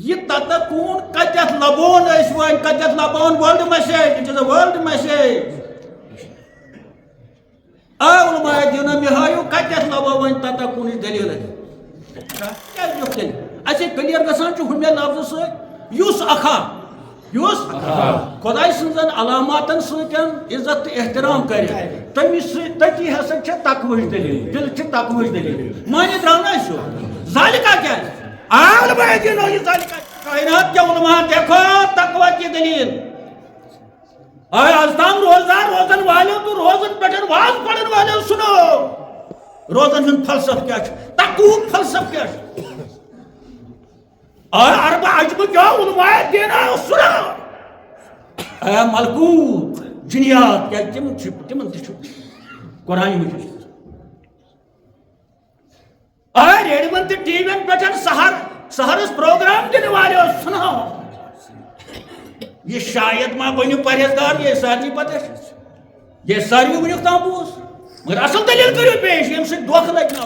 یہ تتکون کتت لبون ون کتت لبون world message it is a world message علماء دین مے ہایو کتت لبو ون تتکون دلیل اچھے کلیئر گژھان ہمے لفظ س اکھا خدائی سن علاماتن ستن عزت تو احترام کر تمس تتی ہسا تقویچ دلیل دل تقویچ دلیل مانے درو نا سو ذالکہ کیا علماء دین کائنات کے علماء دیکھو تقوی کی دلیل آج تام روزدار روزن والوں تو روزن پٹن واز پڑھن والوں سنو روزن ہند فلسفہ کیا تقوی فلسفہ کیا اربع عجب کیا علماء دینا سنو اے ملکوت جنیات کیا تمن قرآن مجید ریڈیون تو ٹی وی پہ سہرس پروگرام دن والے سنو یہ شاید ما بنو پرہیزگار یہ سارے پتہ یہ ساروی ونیک تام بوز مگر اصل دلیل کرو پیش یم سے دھوکہ لگنا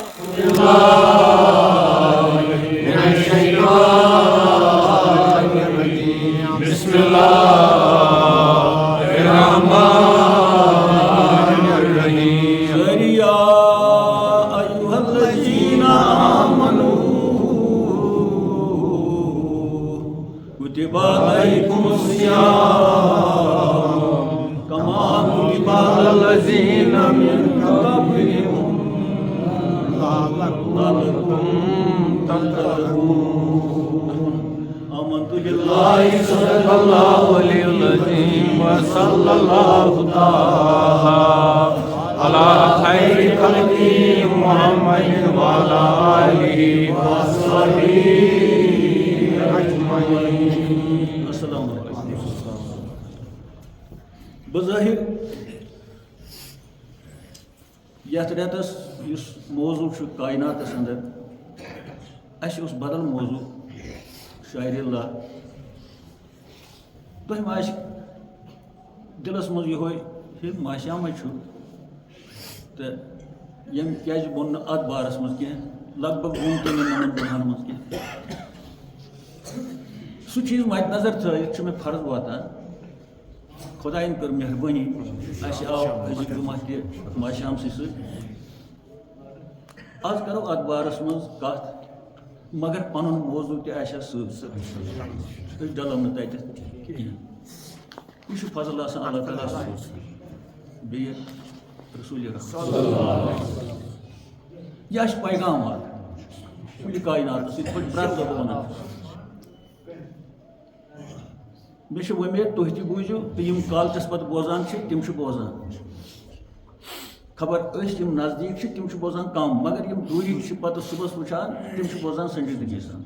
بسم اللہ الرحمن الرحیم یا ایھا الذین آمنوا کتب علیکم الصیام کما کتب علی الذین من قبلکم لعلکم تتقون آمنت باللہ صدق اللہ علیہ العظیم وصلی اللہ تعالی علی خیر خلقہ محمد وعلی آلہ وصحبہ اجمعین. السلام علیکم. بظاہر یتھ ریتس اس موضوع کائناتس اندر اس بدل موضوع شاعر اللہ تم آس دلس مز یہ ماشام تو یم کیاز بون ات بارس مز کی لگ بھگ وون تو من دہن مز کی سہ چیز مد نظر تھوت میں فرض واتان خدائن کر مہربانی اس آو أزیک جمعہ تہ ماشام سی آج کرو ات بارس مز کت مگر پن موضوع تہ آسیا ست ڈلو نا تتھ یہ فضل آسان اللہ تعالیٰ بیٚیہِ رسول یہ پیغام اکھ کل کائنات یہ پرٛٮ۪تھ دۄہ ونان مےٚ چھِ وۄمید تُہۍ تہِ بوٗزِو تہٕ یِم کالچس پتہٕ بوزان چھِ تِم چھِ بوزان خبر أسۍ یِم نزدیٖک چھِ تِم چھِ بوزان کم مگر یِم دوٗری چھِ پتہٕ صُبحس وٕچھان تِم چھِ بوزان سنجیدگی سان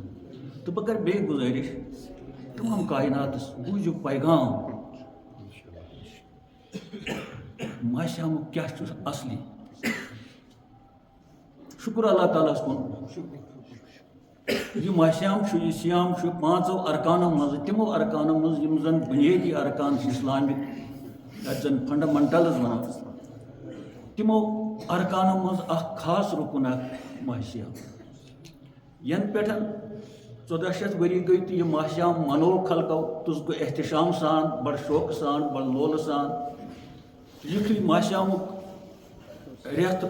تہٕ بہٕ کرٕ بیٚیہِ گُزٲرِش تمام کائناتس بوٗزِو پیغام ماشامُک کیاہ چھُ اصلی شکر اللہ تعالیٰ کُن یہ ماشام یہ سیام پانچو ارکانو مز تمو ارکانو مز یم زن بنیادی ارکان اسلامک یتھ زن فنڈامنٹلز ونان تمو ارکانو مز اخ خاص رکن اخ ماشام ین پہ 1400 ؤری گئی تو یہ ماشام منو خلقو تس گو احتشام سان بڑ شوق سان بڑ لول سان یتھے ماشامک ریت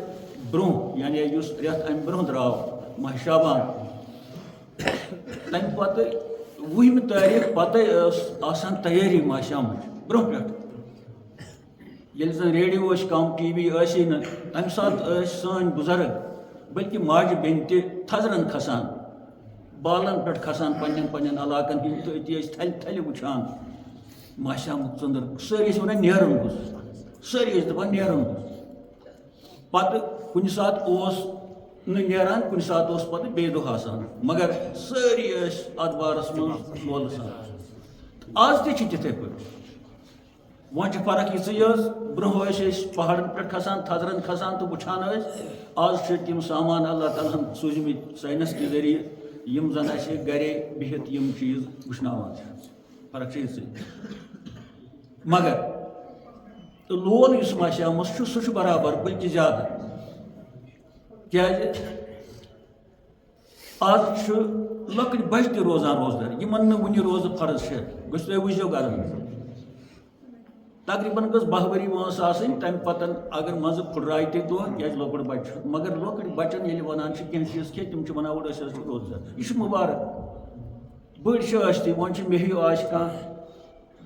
برہ یعنی اس ریت ام برہ درو ماہ شابان تمہ پتہ 20 تاریخ پتہ آسان تیاری ماشام برہ پہ یل زن ریڈیو کم ٹی وی سی نا تمہ سات سن بزرگ بلکہ ماجہ بین تہ تھزرن کھسان بالن پہ کھسان پنن علاقن ہند تو اتھی تھل تھل وچھان ماشامک ژندر ساری ونان نیرن گوس ساری دپان نیرن گوس پتہ کن سات نیران کن سات پتہ بے دہ آسان مگر ساری ات بارس من مول سان آز تہ تھے پہ وۄنۍ چھِ فرق یِژٕے برونٛہہ ٲسۍ أسۍ پہاڑن پٮ۪ٹھ کھسان تھزرن کھسان تہٕ وٕچھان ٲسۍ آز چھِ تِم سامان اللہ تعالیٰ ہن سوٗزمٕتۍ ساینس کہِ ذٔریعہٕ یم زن اسہِ گرے بِہِتھ یم چیٖز وٕچھناوان چھِ فرق چھِ یِژٕے مگر لول یُس ماشامس چھُ سُہ چھُ برابر بلکہِ زیادٕ کیٛازِ آز چھُ لۄکٕٹۍ بچہِ تہِ روزان روزدار یِمن نہٕ وُنہِ روزٕ فرض چھِ گٔژھ تُہۍ وٕچھزیو گرن منٛز تقریٖباً گٔژھ 10 ؤری وٲنٛس آسٕنۍ تَمہِ پتہٕ اگر منٛزٕ پھٕٹرایہِ تہِ دۄہ کیٛازِ لۄکُٹ بچہِ چھُ مگر لۄکٕٹۍ بچن ییٚلہِ ونان چھِ کینٛہہ چیٖز کھیٚے تِم چھِ ونان اورٕ أسۍ حظ چھِ روزدار یہِ چھُ مُبارک بٔڑۍ چھِ ٲسۍ تہِ وۄنۍ چھِ مےٚ ہیوٗ آسہِ کانٛہہ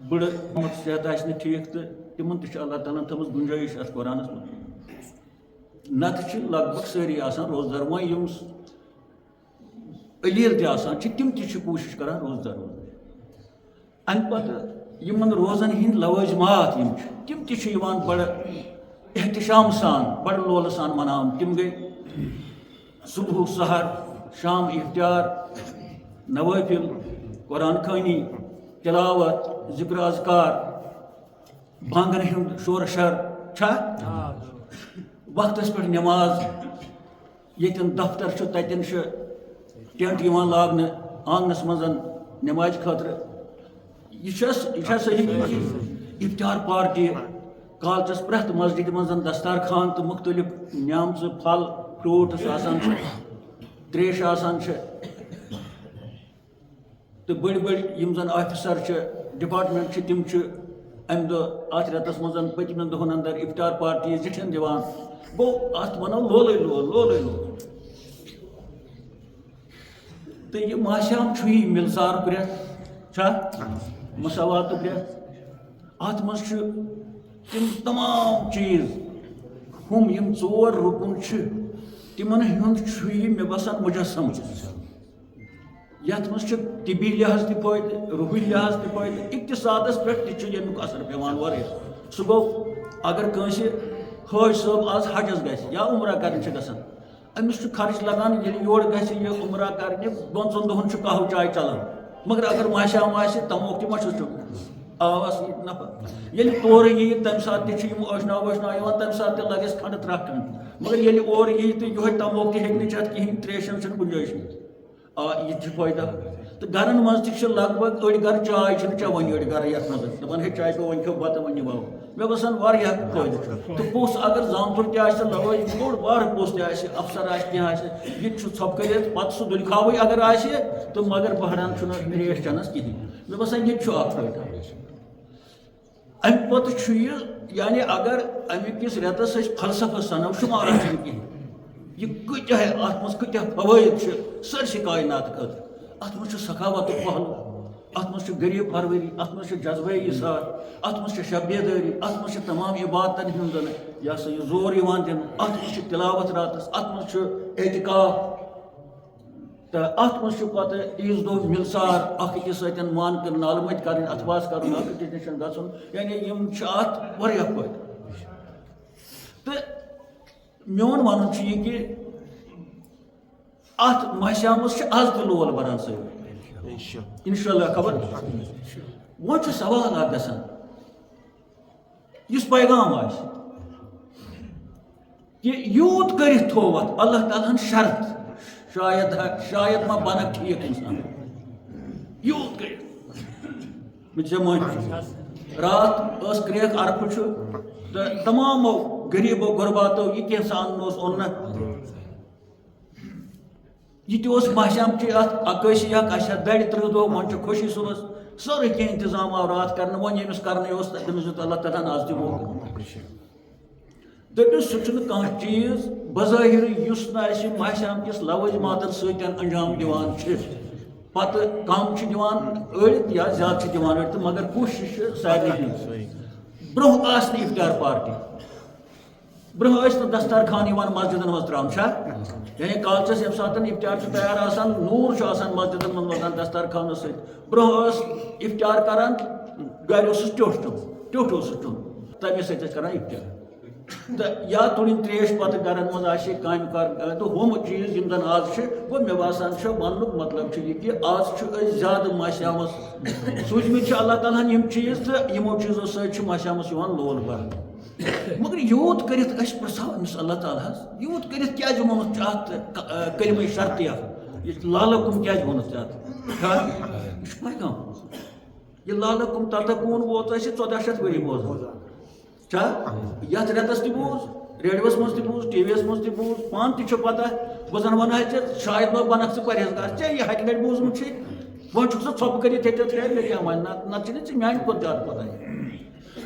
بٕڑٕ صحت آسہِ نہٕ ٹھیٖک تہٕ تِمن تہِ چھِ اللہ تعالیٰ ہن تھٲومٕژ گُنجٲیِش اَتھ قرآنس منٛز نتہٕ چھِ لگ بگ سٲری آسان روزدار وۄنۍ یِم علیٖل تہِ آسان چھِ تِم تہِ چھِ کوٗشِش کران روزدار روزُن اَمہِ پتہٕ یِمن روزن ہٕنٛدۍ لوٲزمات یِم چھِ تِم تہِ چھِ یِوان بڑٕ احتِشام سان بڑٕ لولہٕ سان مناونہٕ تِم گٔے صبح سحر شام اِفطار نوٲفِل قرآن خوٲنی تلاوت ذِکر اذکار بانگن ہُنٛد شور شر چھا وقتس پٮ۪ٹھ نٮ۪ماز ییٚتٮ۪ن دفتر چھُ تتٮ۪ن چھُ ٹٮ۪نٹ یِوان لاگنہٕ آنگنس منٛز نٮ۪مازِ خٲطرٕ یہِ چھا صحیح اِفطار پارٹی کالچس پرٛٮ۪تھ مسجدِ منٛز دستارخان تہٕ مُختٔلِف نیامژٕ پھل فرٛوٗٹٕس آسان چھِ تریش آسان چھِ تہٕ بٔڑۍ بٔڑۍ یِم زن آفِسر چھِ ڈپارٹمنٹ چھِ تِم چھِ امہِ دۄہ اتھ رٮ۪تس منٛز پٔتمٮ۪ن دۄہن انٛدر اِفطار پارٹی زِٹھٮ۪ن دِوان گوٚو اتھ ونو لولٕے لول تہٕ یہِ ماحشام چھُے مِلسارُک رٮ۪تھ چھا مساواتُک رٮ۪تھ اتھ منٛز چھُ تِم تمام چیٖز ہُم یِم 4 رُکُن چھِ تِمن ہُنٛد چھُ یہِ مےٚ باسان مُجسم یتھ منٛز چھُ طبی لحاظ تہِ فٲیدٕ روحی لحاظ تہِ فٲیدٕ اقتصادس پٮ۪ٹھ تہِ چھُ ییٚمیُک اثر پیوان واریاہ سُہ گوٚو اگر کٲنٛسہِ حٲج صٲب آز حجس گژھِ یا عمرہ کرنہِ چھِ گژھان أمِس چھُ خرچ لگان ییٚلہِ یورٕ گژھِ یہِ عمرہ کرنہِ 2-3 دۄہن چھُ قہوٕ چاے چلان مگر اگر ماحشام آسہِ تموک تہِ ما چھُس آواز نفر ییٚلہِ تورٕ ییہِ تمہِ ساتہٕ تہِ چھِ یِم ٲشنا وٲشنا یِوان تمہِ ساتہٕ تہِ لگٮ۪س کھنڈٕ 3 کھنڈ مگر ییٚلہِ اورٕ ییہِ تہٕ یِہوے تموک تہِ ہیٚکہِ نہٕ چٮ۪تھ کِہینۍ تریشن چھنہٕ گُنجٲیش یہِ تہِ چھُ فٲیدٕ تہٕ گرن منٛز تہِ چھِ لگ بگ أڑۍ گرٕ چاے چھِنہٕ چٮ۪وان أڑۍ گرٕ یتھ منٛز دپان ہے چاے پیٚو وۄنۍ کھیٚو بتہٕ وۄنۍ نِمو مےٚ باسان واریاہ فٲیدٕ چھُ تہٕ پوٚژھ اگر زامتُر تہِ آسہِ لوٲج بوٚڑ بارٕ پوٚژھ تہِ آسہِ افسر آسہِ کینٛہہ آسہِ یہِ تہِ چھُ ژھۄپہٕ کٔرِتھ پتہٕ سُہ دُلہِ کھاوٕے اگر آسہِ تہٕ مگر بہران چھُنہٕ تریش چٮ۪نس کِہینۍ مےٚ باسان یہِ تہِ چھُ اکھ فٲیدٕ امہِ پتہٕ چھُ یہِ یعنی اگر امہِ کِس رٮ۪تس أسۍ فلسفہٕ سنو شُمارا چھُنہٕ کِہینۍ یہِ کۭتیاہ اتھ منٛز کۭتیاہ فوٲیِد چھِ سٲرسٕے کاینات خٲطرٕ اتھ منٛز چھُ سخاوتُک پہلو اتھ منٛز چھُ غریٖب پروری اتھ منٛز چھُ جذبے اِظہار اتھ منٛز چھِ شب بیدٲری اتھ منٛز چھِ تمام عبادتن ہُنٛد یہِ ہسا یہِ زور یِوان دِنہٕ اتھ منٛز چھِ تلاوت راتس اتھ منٛز چھُ اعتکاف تہٕ اتھ منٛز چھُ پتہٕ عیٖز دۄہ مِلسار اکھ أکِس سۭتۍ مان کَرٕنۍ نالہٕ مٔتۍ کرٕنۍ اتھواس کرُن اکھ أکِس نِش گژھُن یعنی یِم چھِ اتھ واریاہ فٲیدٕ تہٕ میون ونُن چھُ یہِ کہِ اتھ ماحشامس چھِ آز تہِ لول بران سٲری انشاء اللہ خبر وۄنۍ چھُ سوال اکھ گژھان یُس پیغام آسہِ کہِ یوٗت کٔرِتھ تھوٚو اتھ اللہ تعالیٰ ہن شرط شاید ما بنکھ ٹھیٖک انسان یوٗت کٔرِتھ مےٚ ژےٚ مٲنۍ راتھ ٲس کرٛیکھ عرفہٕ چھُ تہٕ تمامو غریٖبو غُرباتو یہِ کینٛژھا اَنُن اوس اوٚن یہِ تہِ اوس ماحشامچہِ اتھ عکٲسی اکھ اَسہِ اتھ دَرِ 30 دۄہ وۄنۍ چھُ خوشی صُبحس سورُے کینٛہہ انتظام آو راتھ کرنہٕ وۄنۍ ییٚمِس کرنٕے اوس تٔمِس دیُت اللہ تعالیٰ ہن آز تہِ موقعہٕ دٔپِس سُہ چھُنہٕ کانٛہہ چیٖز بظٲہِر یُس نہٕ اَسہِ ماحشام کِس لوٲزماتن سۭتۍ انجام دِوان چھِ پتہٕ کم چھِ دِوان أڑۍ یا زیادٕ چھِ دِوان أڑۍ تہٕ مگر کوٗشِش چھِ سارنٕے ہٕنٛز برونٛہہ آسہِ نہٕ اِفطار پارٹی برونٛہہ ٲسۍ نہٕ دستارخان یِوان مسجدن منٛز تراونہٕ چھا یعنی کالچس ییٚمہِ ساتہٕ اِفطار چھُ تیار آسان نوٗر چھُ آسان مسجدن منٛز واتان دستارخانس سۭتۍ برونٛہہ ٲس اِفطار کران گرِ اوسُس ٹیوٚٹھ اوسُس چیوٚن تَمے سۭتۍ ٲسۍ کران اِفطار تہٕ یا تُلٕنۍ تریش پتہٕ گرن منٛز آسہِ کامہِ کار تہٕ ہُم چیٖز یِم زن آز چھِ گوٚو مےٚ باسان چھُ وننُک مطلب چھُ یہِ کہِ آز چھُ أسۍ زیادٕ ماحشامس سوٗزمٕتۍ چھِ اللہ تعالیٰ ہن یِم چیٖز تہٕ یِمو چیٖزو سۭتۍ چھُ ماحشامس یِوان لول برنہٕ مگر یوٗت کٔرِتھ أسۍ پرژھو أمِس اللہ تعالیٰ ہس یوٗت کٔرِتھ کیازِ ووٚنُتھ ژےٚ اتھ کلمے شرطیہ یہِ لالکُم کیازِ ووٚنُتھ ژےٚ اتھ یہِ چھُ پیغام یہِ لالکُم تتکوٗن ووت اَسہِ 1400 ؤری بوزان چھا یتھ رٮ۪تس تہِ بوز ریڈیوس مز تہ بوز ٹی وی یس مز تہ بوز پان تہ چھ پتہ بہ زن ونہا ژےٚ شاید ما بنکھ ژٕ پرہیزگار ژےٚ یہِ ہتہِ لٹہِ بوٗزمُت چھُے وۄنۍ چھُکھ ژٕ ژھۄپہٕ کٔرِتھ ییٚتٮ۪تھ ہے میٚریاہ وۄنۍ نتہٕ چھِنہٕ ژےٚ میانہِ کھۄتہٕ زیادٕ پتہ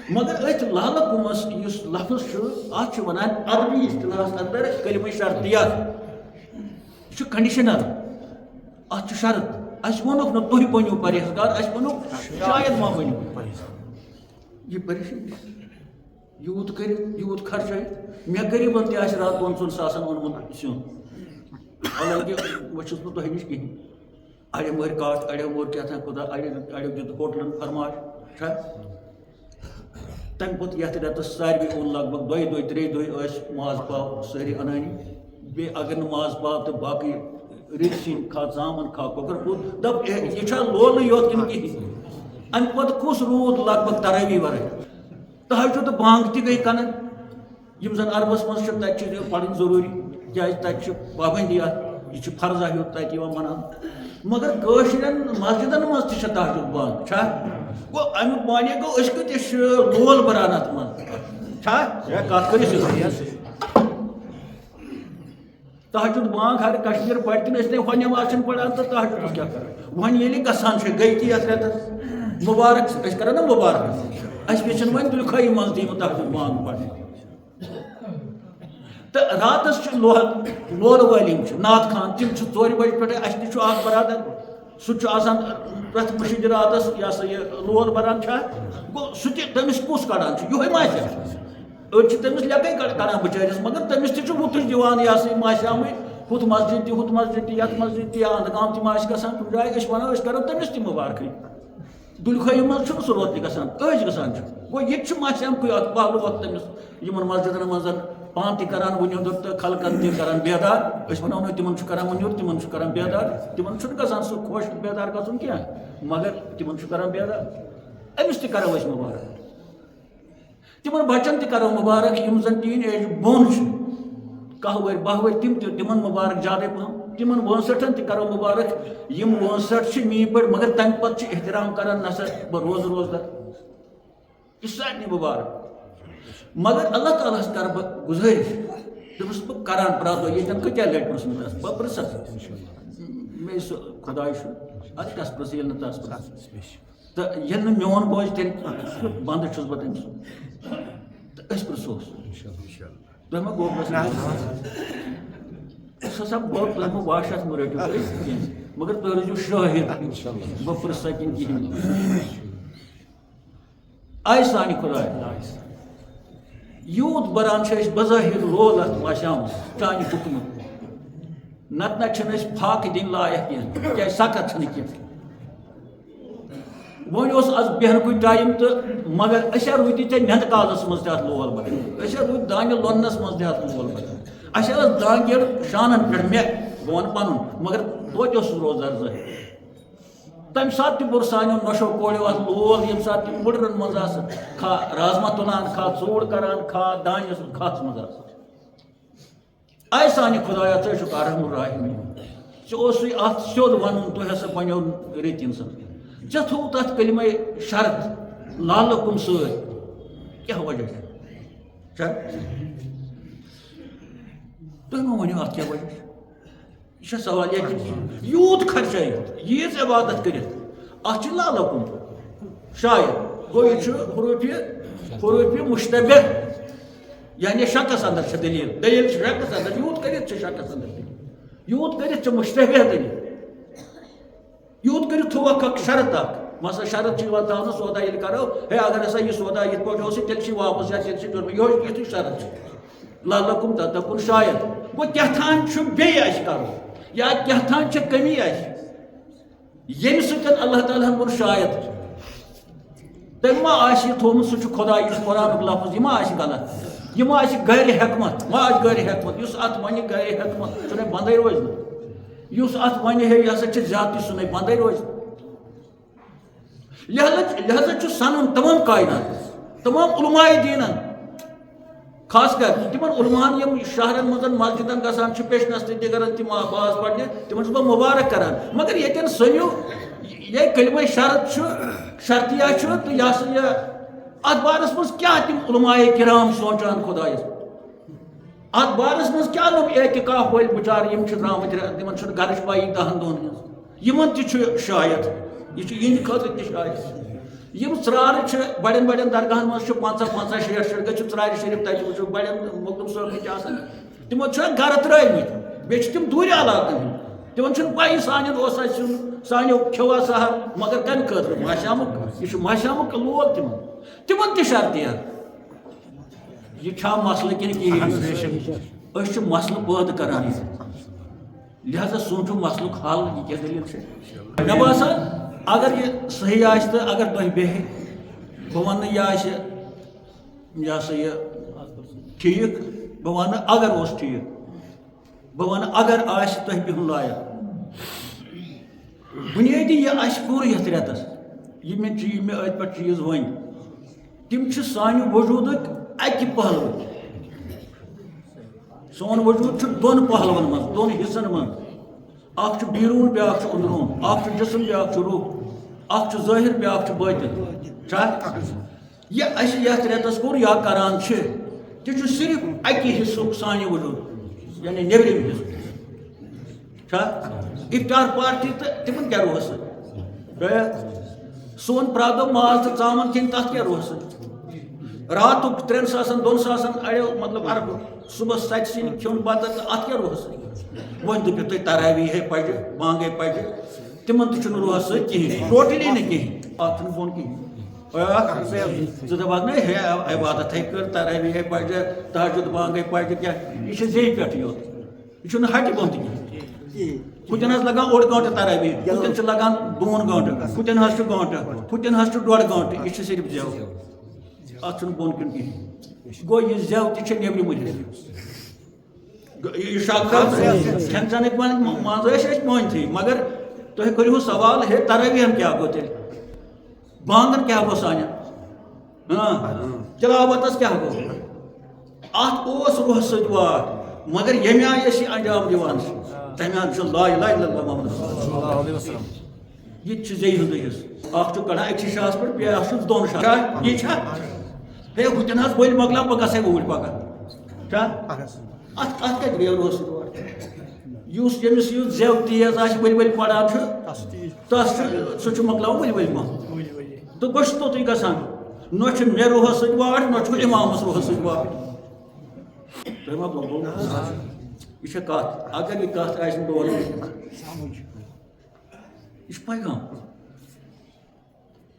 مگر أتھۍ لالہ کُمس یُس لفظ چھُ اتھ چھُ ونان ادبی اصطلاحس اندر کلمہ شرطیہ یہِ چھُ کنڈیشنل اتھ چھُ شرط اسہِ ووٚنُکھ نہٕ تُہۍ بٔنِو پرہیزگار اسہِ ووٚنُکھ شاید ما بٔنِو یہِ پریشٲنی یوٗت کٔرِتھ یوٗت خرچٲیِتھ مےٚ قریٖبن تہِ آسہِ راتھ 25,000 اوٚنمُت سیُن حالانکہِ بہٕ چھُس نہٕ تۄہہِ نِش کِہیٖنۍ اڑٮ۪و مٲرۍ کاٹھ اڑٮ۪و موٚر کیٛاہ تام خۄدا اڑٮ۪و دِتُکھ ہوٹلن فرماش چھا تمہِ پتہٕ یتھ رٮ۪تس ساروٕے اوٚن لگ بگ 2 دۄہ 3 دۄہ ٲسۍ ماز پاو سٲری انانی بیٚیہِ اگر نہٕ ماز پاو تہٕ باقٕے رٕتۍ سِنۍ کھا ژامن کھا کۄکر پوٗت دپ یہِ چھا لولہٕ یوت کِنہٕ کِہیٖنۍ امہِ پتہٕ کُس روٗد لگ بگ تراوی ورٲے تہجُد تہٕ بانٛگ تہِ گٔے کنن یِم زن عربس منٛز چھِ تتہِ چھِ پرٕنۍ ضروٗری کیٛازِ تتہِ چھِ پابنٛدی اتھ یہِ چھُ فرضا ہیوٗ تتہِ یِوان مناونہٕ مگر کٲشرٮ۪ن مسجدن منٛز تہِ چھِ تہجُد بانٛگ چھا گوٚو امیُک معنے گوٚو أسۍ کۭتیاہ چھِ لول بران اتھ منٛز چھا کتھ کٔرِو تہجُد بانٛگ ہر کشمیٖر پرِ تہِ نہٕ ٲسۍ نہٕ ہۄ نٮ۪ماز چھِنہٕ پران تہٕ تہجُدس کیٛاہ کران وۄنۍ ییٚلہِ گژھان چھِ گٔے تی یتھ رٮ۪تس مُبارک أسۍ کران نا مُبارک اسہِ یژھن وۄنۍ دُلخٲیی منٛز دِیِو تہجُد بانٛگ پرنہِ تہٕ راتس چھِ لولہٕ وٲلۍ یِم چھِ نعت خان تِم چھِ 4 بجہِ پٮ۪ٹھے اسہِ تہِ چھُ اکھ برادر سُہ تہِ چھُ آسان پرٛٮ۪تھ مٔشیٖد راتس یہِ ہسا یہِ لول بران چھا گوٚو سُہ تہِ تٔمِس کُس کڑان چھُ یِہوے ماسیا أڑۍ چھِ تٔمِس لیٚکٕے کڑان بِچٲرِس مگر تٔمِس تہِ چھُ وُتھٕج دِوان یہِ ہسا یہِ ماسیامٕے ہُتھ مسجد تہِ یتھ مسجد تہِ یا انٛدٕ گام تہِ ما آسہِ گژھان کُنہِ جایہِ أسۍ ونو أسۍ کرو تٔمِس تہِ مُبارکٕے دُلخٲیی منٛز چھُنہٕ سُہ روتہِ گژھان ٲش گژھان چھُ گوٚو ییٚتہِ چھُ ماسیامکُے اکھ پہلوٗ اکھ تٔمِس یِمن مسجدن منٛز پانہٕ تہِ کران وُنیُندُر تہٕ خلقن تہِ کران بیدار أسۍ ونو نہٕ تِمن چھُ کران وُنیُر تِمن چھُ کران بیدار تِمن چھُنہٕ گژھان سُہ خۄش بیدار گژھُن کینٛہہ مگر تِمن چھُ کران بیدار أمِس تہِ کرو أسۍ مُبارک تِمن بچن تہِ کرو مُبارک یِم زن ٹیٖن ایج بۄن چھِ 10 ؤرۍ 12 ؤرۍ تِم تہِ تِمن مُبارک زیادے پہم تِمن 62 تہِ کرو مُبارک یِم 62 چھِ میٛٲنۍ پٲٹھۍ مگر تمہِ پتہٕ چھِ احترام کران نسا بہٕ روزدار یہِ چھُ سارنٕے مُبارک مگر اللہ تعالیٰ ہس کرٕ بہٕ گُزٲرِش دپُس بہٕ کران پرٛٮ۪تھ دۄہ ییٚتٮ۪ن کۭتیاہ لٹہِ پرٛژھمُت آسہِ بہٕ پرٛژھس مےٚ سُہ خۄداے چھُ اَدٕ کس پرٛژھ ییٚلہِ نہٕ تس پرٛژھ تہٕ ییٚلہِ نہٕ میون بوزِ تیٚلہِ بنٛدٕ چھُس بہٕ تٔمۍ سُنٛد تہٕ أسۍ پرٛژھوس تۄہہِ ما گوٚو سُہ ہسا گوٚو تۄہہِ ما باشَس مہٕ رٔٹِو کینٛہہ مگر تُہۍ روٗزِو شٲہِد بہٕ پرٛژھ سا کِنہٕ کِہیٖنۍ آیہِ سانہِ خۄداے یوٗت بران چھِ أسۍ بظٲہِر لول اتھ ماسیامس چانہِ حُکمہٕ نتہٕ چھِنہٕ أسۍ فاقہٕ دِنۍ لایق کینٛہہ کیٛازِ سقت چھنہٕ کینٛہہ وۄنۍ اوس آز بیٚہنُکُے ٹایم تہٕ مگر أسۍ روٗدی ژےٚ نٮ۪ندٕ کالس منٛز تہِ اتھ لول بدان أسۍ روٗدۍ دانہِ لوننس منٛز تہِ اتھ لول بدان اسہِ ٲس دانگِر شانن پٮ۪ٹھ مےٚ بہٕ ونہٕ پنُن مگر توتہِ اوسُس روزدار ظٲہر تمہِ ساتہٕ تہِ بوٚر سانیو نۄشو کوریو اتھ لول ییٚمہِ ساتہٕ تِم مُڈرن منٛز آسہٕ کھا رازما تُلان کھا ژوٗر کران کھا دانہِ کھاتس منٛز آسان آیہِ سانہِ خۄدایا ژٕ چھُکھ ارحم الراحمین ژےٚ اوسُے اتھ سیوٚد ونُن تُہۍ ہسا بنیو رٔتۍ انسان ژےٚ تھوٚوُتھ اتھ کلمے شرط لالہٕ کُم سۭتۍ کیٛاہ وجہ چھُ تُہۍ ما ؤنِو اتھ کیٛاہ وجہ چھُ یہ چھا سوال یوٗت خرچٲیِتھ ییٖژ عبادت کٔرِتھ اتھ چھِ لالہٕ کُم شاید گوٚو یہِ چھُ حروٗفہِ مُشتبہ یعنی شکس اندر چھِ دلیٖل چھِ شکس اندر یوٗت کٔرِتھ چھِ شکس اندر دلیٖل یوٗت کٔرِتھ چھِ مُشتبہ دلیٖل یوٗت کٔرِتھ تھوٚوُکھ اکھ شرط اکھ مثلاً شرط چھِ یِوان تھاونہٕ سودا ییٚلہِ کرو ہے اگر ہسا یہِ سودا یِتھ پٲٹھۍ اوسُے تیٚلہِ چھِ واپس یا تیٚلہِ چھِ جُرمہٕ یِہوے یِتھُے شرط چھُ لالہٕ کُم تتکُن شاید گوٚو کیٛاہتام چھُ بیٚیہِ اسہِ کرُن یا کیٛاہتام چھِ کٔمی اسہِ ییٚمہِ سۭتۍ اللہ تعالیٰ ہن ووٚن شاید تٔمۍ ما آسہِ یہِ تھوٚومُت سُہ چھُ خۄداے یُس قرآنُک لفظ یہِ ما آسہِ غلط یہِ ما آسہِ گرِ حکمت ما آسہِ گرِ حکمت یُس اتھ ونہِ گرِ حکمت ژٕ نے بنٛدٕے روزِ نہٕ یُس اتھ ونہِ ہے یہِ ہسا چھِ زیادتی سُہ نے بنٛدٕے روزِ لہذا چھُ سنُن تمام کاینات تمام علماء دیٖنن خاص کر تِمن علماہن یِم شہرن منٛز مسجدن گژھان چھِ پیشنس تہِ تہِ کران تِم باز پرنہِ تِمن چھُس بہٕ مُبارک کران مگر ییٚتٮ۪ن سٲنِو یہِ کلمے شرط چھُ شرطیہ چھُ تہٕ یہِ ہسا یہِ اتھ بارس منٛز کیٛاہ تِم علماء کرام سونٛچان خۄدایس ات بارس مز کیا نم اعتکاف ول بچار یم درامت تمن چھ گرچ پائی 10 دۄہن ہنز یمن تہ شاید یہ یہند خاطر تہ شاید یم ژرار بڑین بڑین درگاہن مز 50-50 60 گچھ ژرارِ شریف تتہ وچھو بڑین مقدم صٲب آسان تمو گھر ترٲومٕتۍ بیٚیہِ چھِ تِم دوٗرِ علاقن ہٕنٛدۍ تمن چھنہٕ پائی سانٮ۪ن اوس اسہِ سیُن سانیو کھیوا سہر مگر کمہِ خٲطرٕ ماشامُک یہ چھُ ماشامُک لوگ تمن تہِ شرطیات یہ چھا مسئلہ کن کہین اس مسئلہ پٲدٕ کران لہذا سوچو مسئلہ حل یہ کیا دلیل مے باسان اگر یہ صحیح آس تو اگر تھی بہہ بہ ون یہ سا یہ ٹھیک بہ ون اگر اس ٹھیک بہ ون اگر آس تہ بہن لائق بنیادی یہ آس پورٕ یتھ رٮ۪تس یہ مے ات پہ چیز ون تم سانہِ وجوٗدُک اکہ پہلو سون وجود دون پہلون من دون حصن من اخ بیرون بیاکھ اندرون اخ جسم بیاکھ روح اخ ظاہر بیاکھ باطن یہ اس یتھ رٮ۪تس کوٚر یا کران تہ صرف اکہ حصُک سانہِ وجود یعنی نیبرِم حصہٕ افطار پارٹی تو تمن کیا روح سون پرٛاتھ ماز تو ژامن کھٮ۪نۍ تتھ کیا روح رات 3 ساسن 2 ساسن اڑو مطلب ارب صبح 7 سن کھیون بتہ تو ات کیا روح ون دپو تھی تراوی ہے پجہ بانگے پجہ تمن تہ روح ست کہین ٹوٹلی نہ کہین ات بون کہین دپاس نا ہے عبادت ہے کر تراوی ہے پجہ تہجد بانگے پجہ کیا یہ زی پہ یہ ہٹہ بن تہ کتن لگان 1 گنٹہ تراوی کتن لگان 2 گنٹہ کتن گنٹہ کتن 1.5 گنٹہ یہ صرف زیو ات بون کن کہین گو یہ زیو تہ نیبر مجھ یہ شاکر کھین چنک مز مانتی مگر تھی کرو سوال ہے تراویحن کیا گو تیل بانگن کیا گو سانن تلاوتس کیا گو ات روح ست واٹ مگر یمہ آیہ اس انجام دیوان تمہ آیہ لا الہ الا اللہ محمد رسول اللہ علیہ وسلم یہ زی ہند حصہ اخ کڑان 1 شاہس پہ بیاکھ 2 شاہ یہ ہے ہتن ول مکلا بہ گژھے اوٗرۍ پگہہ ات کتہِ گٔیو روح سۭتۍ یُس ییٚمِس یُس زٮ۪و تیز آسہِ ؤلۍ ؤلۍ پران تس سُہ چھُ مۄکلاوان ؤلۍ ؤلۍ مہ تہٕ بہٕ چھُس توٚتُے گژھان نہ چھُ مےٚ روحس سۭتۍ واٹ نہ چھُ اِمامس روحس سۭتۍ واٹ تۄہہِ ما گوٚو یہ کتھ اگر یہ کتھ آسہِ بہٕ ونہٕ یہ چھُ پیغام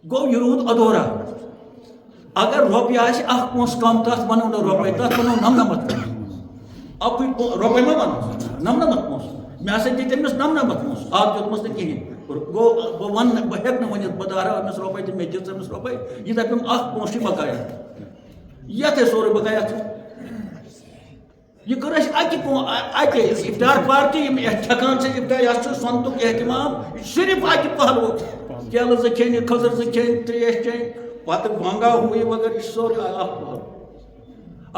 گوٚو یہ روٗد ادورا اگر رۄپیہِ آسہِ اکھ پونٛسہٕ کم تتھ ونو نہٕ رۄپے تتھ ونو 99 اکُے رۄپے ما ون 99 پونٛسہٕ مےٚ ہسا دِتۍ تٔمِس 99 پونٛسہٕ اکھ دیُتمس نہٕ کِہیٖنۍ گوٚو بہٕ ونہٕ بہٕ ہٮ۪کہٕ نہٕ ؤنِتھ بہٕ دارو أمِس رۄپے تہٕ مےٚ دِژ أمِس رۄپے یہِ دپیم اکھ پونٛسہٕ چھُ بقایا یتھ سورُے بقایا یہ کر اکہ افطار پارٹی یم ٹھکان افطار یہ سونتک اہتمام صرف اکہ پہلو کیلہٕ 2 کھیٚنہِ کھٔزٕر 2 کھیٚنہِ تریش چیٚنہِ پتہ بانگا ہوئی وغیرہ یہ سورُے اکھ پہلو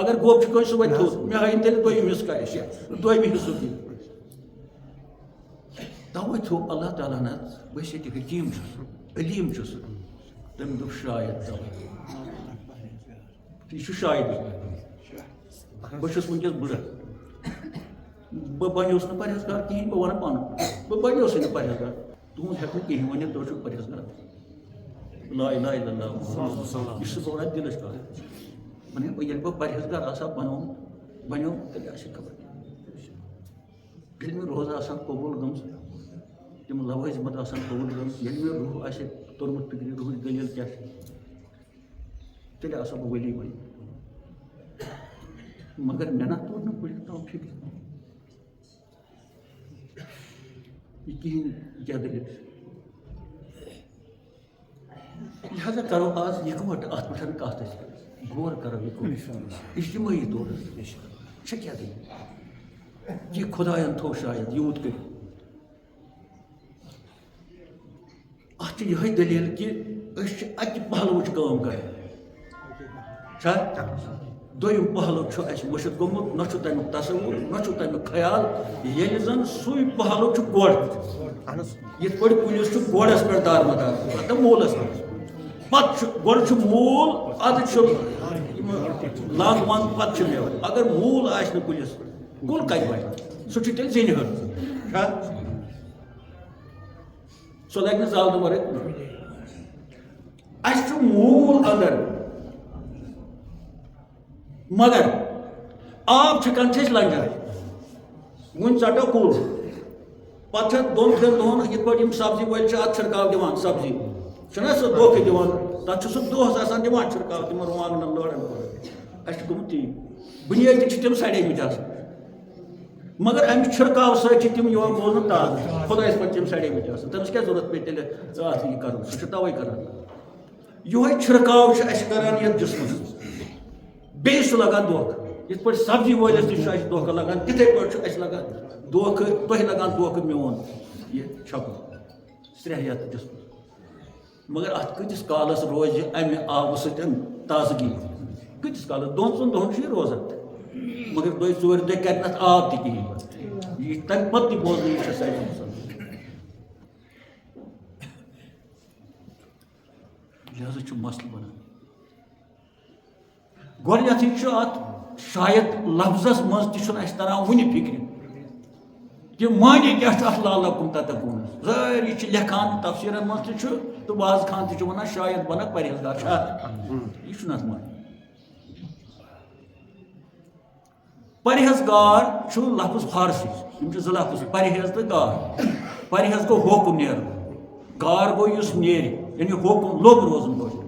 اگر گوٚب چھُ کٲنٛسہِ سُہ وۄتھِ تھوٚد مےٚ ہٲیِن تیٚلہِ دوٚیِم حصہٕ کَرٮ۪س دوٚیمہِ حصُک یہِ توے تھوٚو اللہ تعالیٰ ہن بہٕ چھُس ییٚتہِ حکیٖم چھُس علیم چھُس تٔمۍ دوٚپ شاید یہِ چھُ شاید بہٕ چھُس وٕنکٮ۪س بٕڑٕ بہٕ بنیوس نہٕ پرہیزگار کِہیٖنۍ بہٕ وَنہٕ پَنُن بہٕ بنیوسٕے نہٕ پرہیزگار تُہُنٛد ہٮ۪کہٕ نہٕ کِہیٖنۍ ؤنِتھ تُہۍ چھِو پرہیزگار لا اله الا اللہ یہ بوڑا دلچ کتھ ونے ییٚلہِ بہٕ پرہیزگار آسا بنیو تیٚلہِ آسہِ خبر ییٚلہِ مےٚ روزٕ آسان قبوٗل گٔمٕژ تِم لوٲزمت آسان قبوٗل گٔمٕژ ییٚلہِ مےٚ روح آسہِ توٚرمُت فِکرِ روحٕچ دٔلیٖل کیٛاہ چھِ تیٚلہِ آسو بہٕ ؤلی ؤلی مگر مےٚ نہ توٚر نہٕ کُنیُک تام فِکرِ یہ کِہیٖنۍ یہِ کیٛاہ دٔلیٖل لہذا کرو آز یکوٹ ات پہ کت غور کرو یکوٹ اجتماعی طور کیا دلیل یہ خداین تھو شاید یوت کر ات یہ دلیل کہ اکہ پہلوچ کام کر دویم پہلو اس مشت گومت نہ تمیک تصور نہ تمیک خیال یل زن سوئی پہلو گوڑ یت پہ کنس گوڑس پہ دار مدار مولس پہ پتہ گۄڈٕ چھُ موٗل اَدٕ چھُ لنٛگ ونٛگ پتہٕ چھُ میوٕ اگر موٗل آسہِ نہٕ کُلِس کُل کتہِ بنہِ سُہ چھُ تیٚلہِ زِنہِ ہٕنٛز سُہ لگہِ نہٕ زالنہٕ ورٲے اَسہِ چھُ موٗل اندر مگر آب چھکان چھِ أسۍ لنجر وُنہِ ژٹو کُل پتہٕ چھِ اَتھ 2-3 دۄہن یِتھ پٲٹھۍ یِم سبزی وٲلۍ چھِ اَتھ چھِرکاو دِوان سبزی چھُنہ سُہ دھوکہٕ دِوان تَتھ چھُ سُہ دۄہس آسان دِوان چھِرکاو تِمن رُوانٛگنن لٲرن اَسہِ چھُ گوٚمُت تی بُنیٲدی چھِ تِم سڑیمٕتۍ آسان مگر امہِ چھِرکاو سۭتۍ چھِ تِم یِوان بوزنہٕ تازٕ خۄدایس پتہٕ تِم سڑیمٕتۍ آسان تٔمِس کیٛاہ ضوٚرتھ پیٚیہِ تیٚلہِ اَتھ یہِ کرُن سُہ چھُ تَوَے کران یِہوے چھِرکاو چھُ اَسہِ کران یتھ جسمس بیٚیہِ چھُ لگان دھوکہٕ یِتھ پٲٹھۍ سبزی وٲلِس تہِ چھُ اَسہِ دھوکہٕ لگان تِتھے پٲٹھۍ چھُ اَسہِ لگان دھوکہٕ تۄہہِ لگان دھوکہٕ میون یہِ چھکُن سرٛیٚہہ یتھ جسمس مگر اتھ کۭتِس کالس روزِ امہِ آبہٕ سۭتۍ تازگی کۭتِس کالس 2-3 دۄہن چھُ یہِ روزان مگر 2-4 دۄہ کرِ نہٕ اتھ آب تہِ کِہیٖنۍ یہِ تمہِ پتہٕ تہِ بوزنہٕ یہِ چھےٚ سڑِ لہذا چھُ مسلہٕ بنان گۄڈنیتھٕے چھُ اتھ شاید لفظس منٛز تہِ چھُنہٕ اَسہِ تران وُنہِ فِکرِ کہ معنی کیٛاہ چھُ اتھ لعلکُم تتقوٗنس سٲری چھِ لیکھان تفسیٖرن منٛز تہِ چھُ تہٕ بعض خان تہِ چھُ ونان شاید بنکھ پرہیزگار چھا یہِ چھُنہٕ اتھ معنی پرہیزگار چھُ لفظ فارسی یِم چھِ 2 لفظ پرہیز تہٕ گار پرہیز گوٚو ہوکُن نیرُن گار گوٚو یُس نیرِ یعنی ہوکُن لوٚب روزُن کٲشُر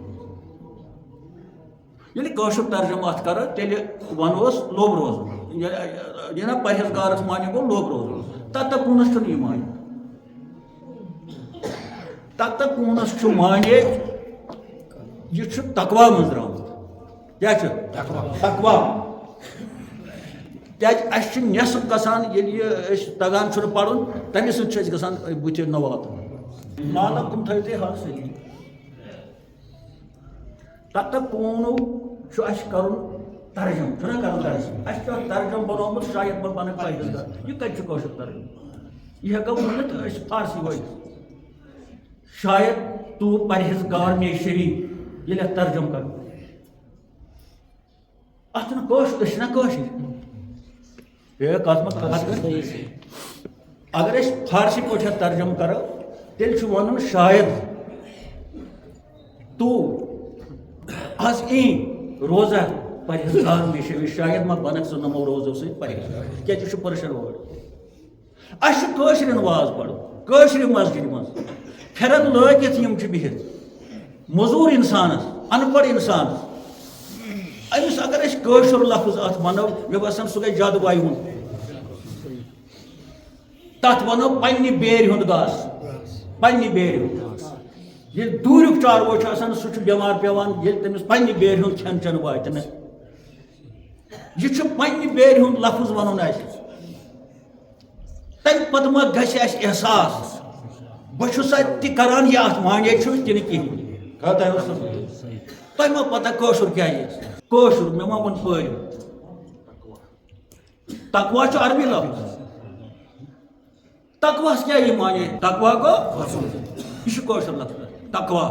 ییٚلہِ کٲشُر ترجمہٕ اتھ کرو تیٚلہِ ونوس لوٚب روزُن یہِ نا پرہیزگارس معنی گوٚو لوٚب روزُن تتقوٗنس چھُنہٕ یہِ معنی تتقوٗنس چھُ معنی یہِ چھُ تقوا منٛز درٛامُت کیٛاہ چھُ تقوا کیٛازِ اَسہِ چھُ نٮ۪صف گژھان ییٚلہِ یہِ أسۍ تگان چھُنہٕ پرُن تمہِ سۭتۍ چھُ اَسہِ گژھان بٕتھِ نہٕ واتُن لعلکُم تھٲیِو تُہۍ حظ سۭتی تتقوٗنُک چھُ اَسہِ کرُن ترجم چھُنہ کرُن ترجم اَسہِ چھُ اَتھ ترجم بنومُت شاید بہٕ بنکھ پرہیزگار یہِ کتہِ چھُ کٲشُر ترجم یہِ ہٮ۪کو ؤنِتھ أسۍ فارسی وٲلِس شاید تو پرہیزگار مے شری ییٚلہِ اتھ ترجم کرو اتھ چھُنہٕ کٲشُر أسۍ چھِنہ کٲشِر کتھ منٛز اگر أسۍ فارسی پٲٹھۍ اتھ ترجم کرو تیٚلہِ چھُ ونُن شاید تو آز روزا پرہیزگار مے شری شاید ما بنکھ ژٕ نمو روزو سۭتۍ پرہیزگار کیٛازِ یہِ چھُ پٔرشن وٲڑ اَسہِ چھُ کٲشرٮ۪ن واز پرُن کٲشرِ مسجدِ منٛز پھِرن لٲگِتھ یِم چھِ بِہِتھ موٚزوٗر اِنسانس ان پڑھ اِنسانس أمِس اگر أسۍ کٲشُر لفظ اتھ ونو مےٚ باسان سُہ گژھِ جادٕ باے ہُنٛد تتھ ونو پننہِ بیرِ ہُنٛد گاسہٕ پننہِ بیرِ ہُنٛد ییٚلہِ دوٗریُک چاروٲے چھُ آسان سُہ چھُ بٮ۪مار پیٚوان ییٚلہِ تٔمِس پننہِ بیرِ ہُنٛد کھٮ۪ن چٮ۪ن واتہِ نہٕ یہِ چھُ پننہِ بیرِ ہُنٛد لفظ ونُن اَسہِ تمہِ پتہٕ ما گژھِ اَسہِ احساس بہٕ چھُسا تہِ کران یہِ اتھ معنی چھُ کِنہٕ کِہیٖنۍ تۄہہِ ما پتہ کٲشُر کیٛاہ یہِ کٲشُر مےٚ ما ووٚن پٲرِو تقوا چھُ عربی لفظ تقواہس کیٛاہ یہِ معنی تقوا گوٚو یہِ چھُ کٲشُر لفظ تقوا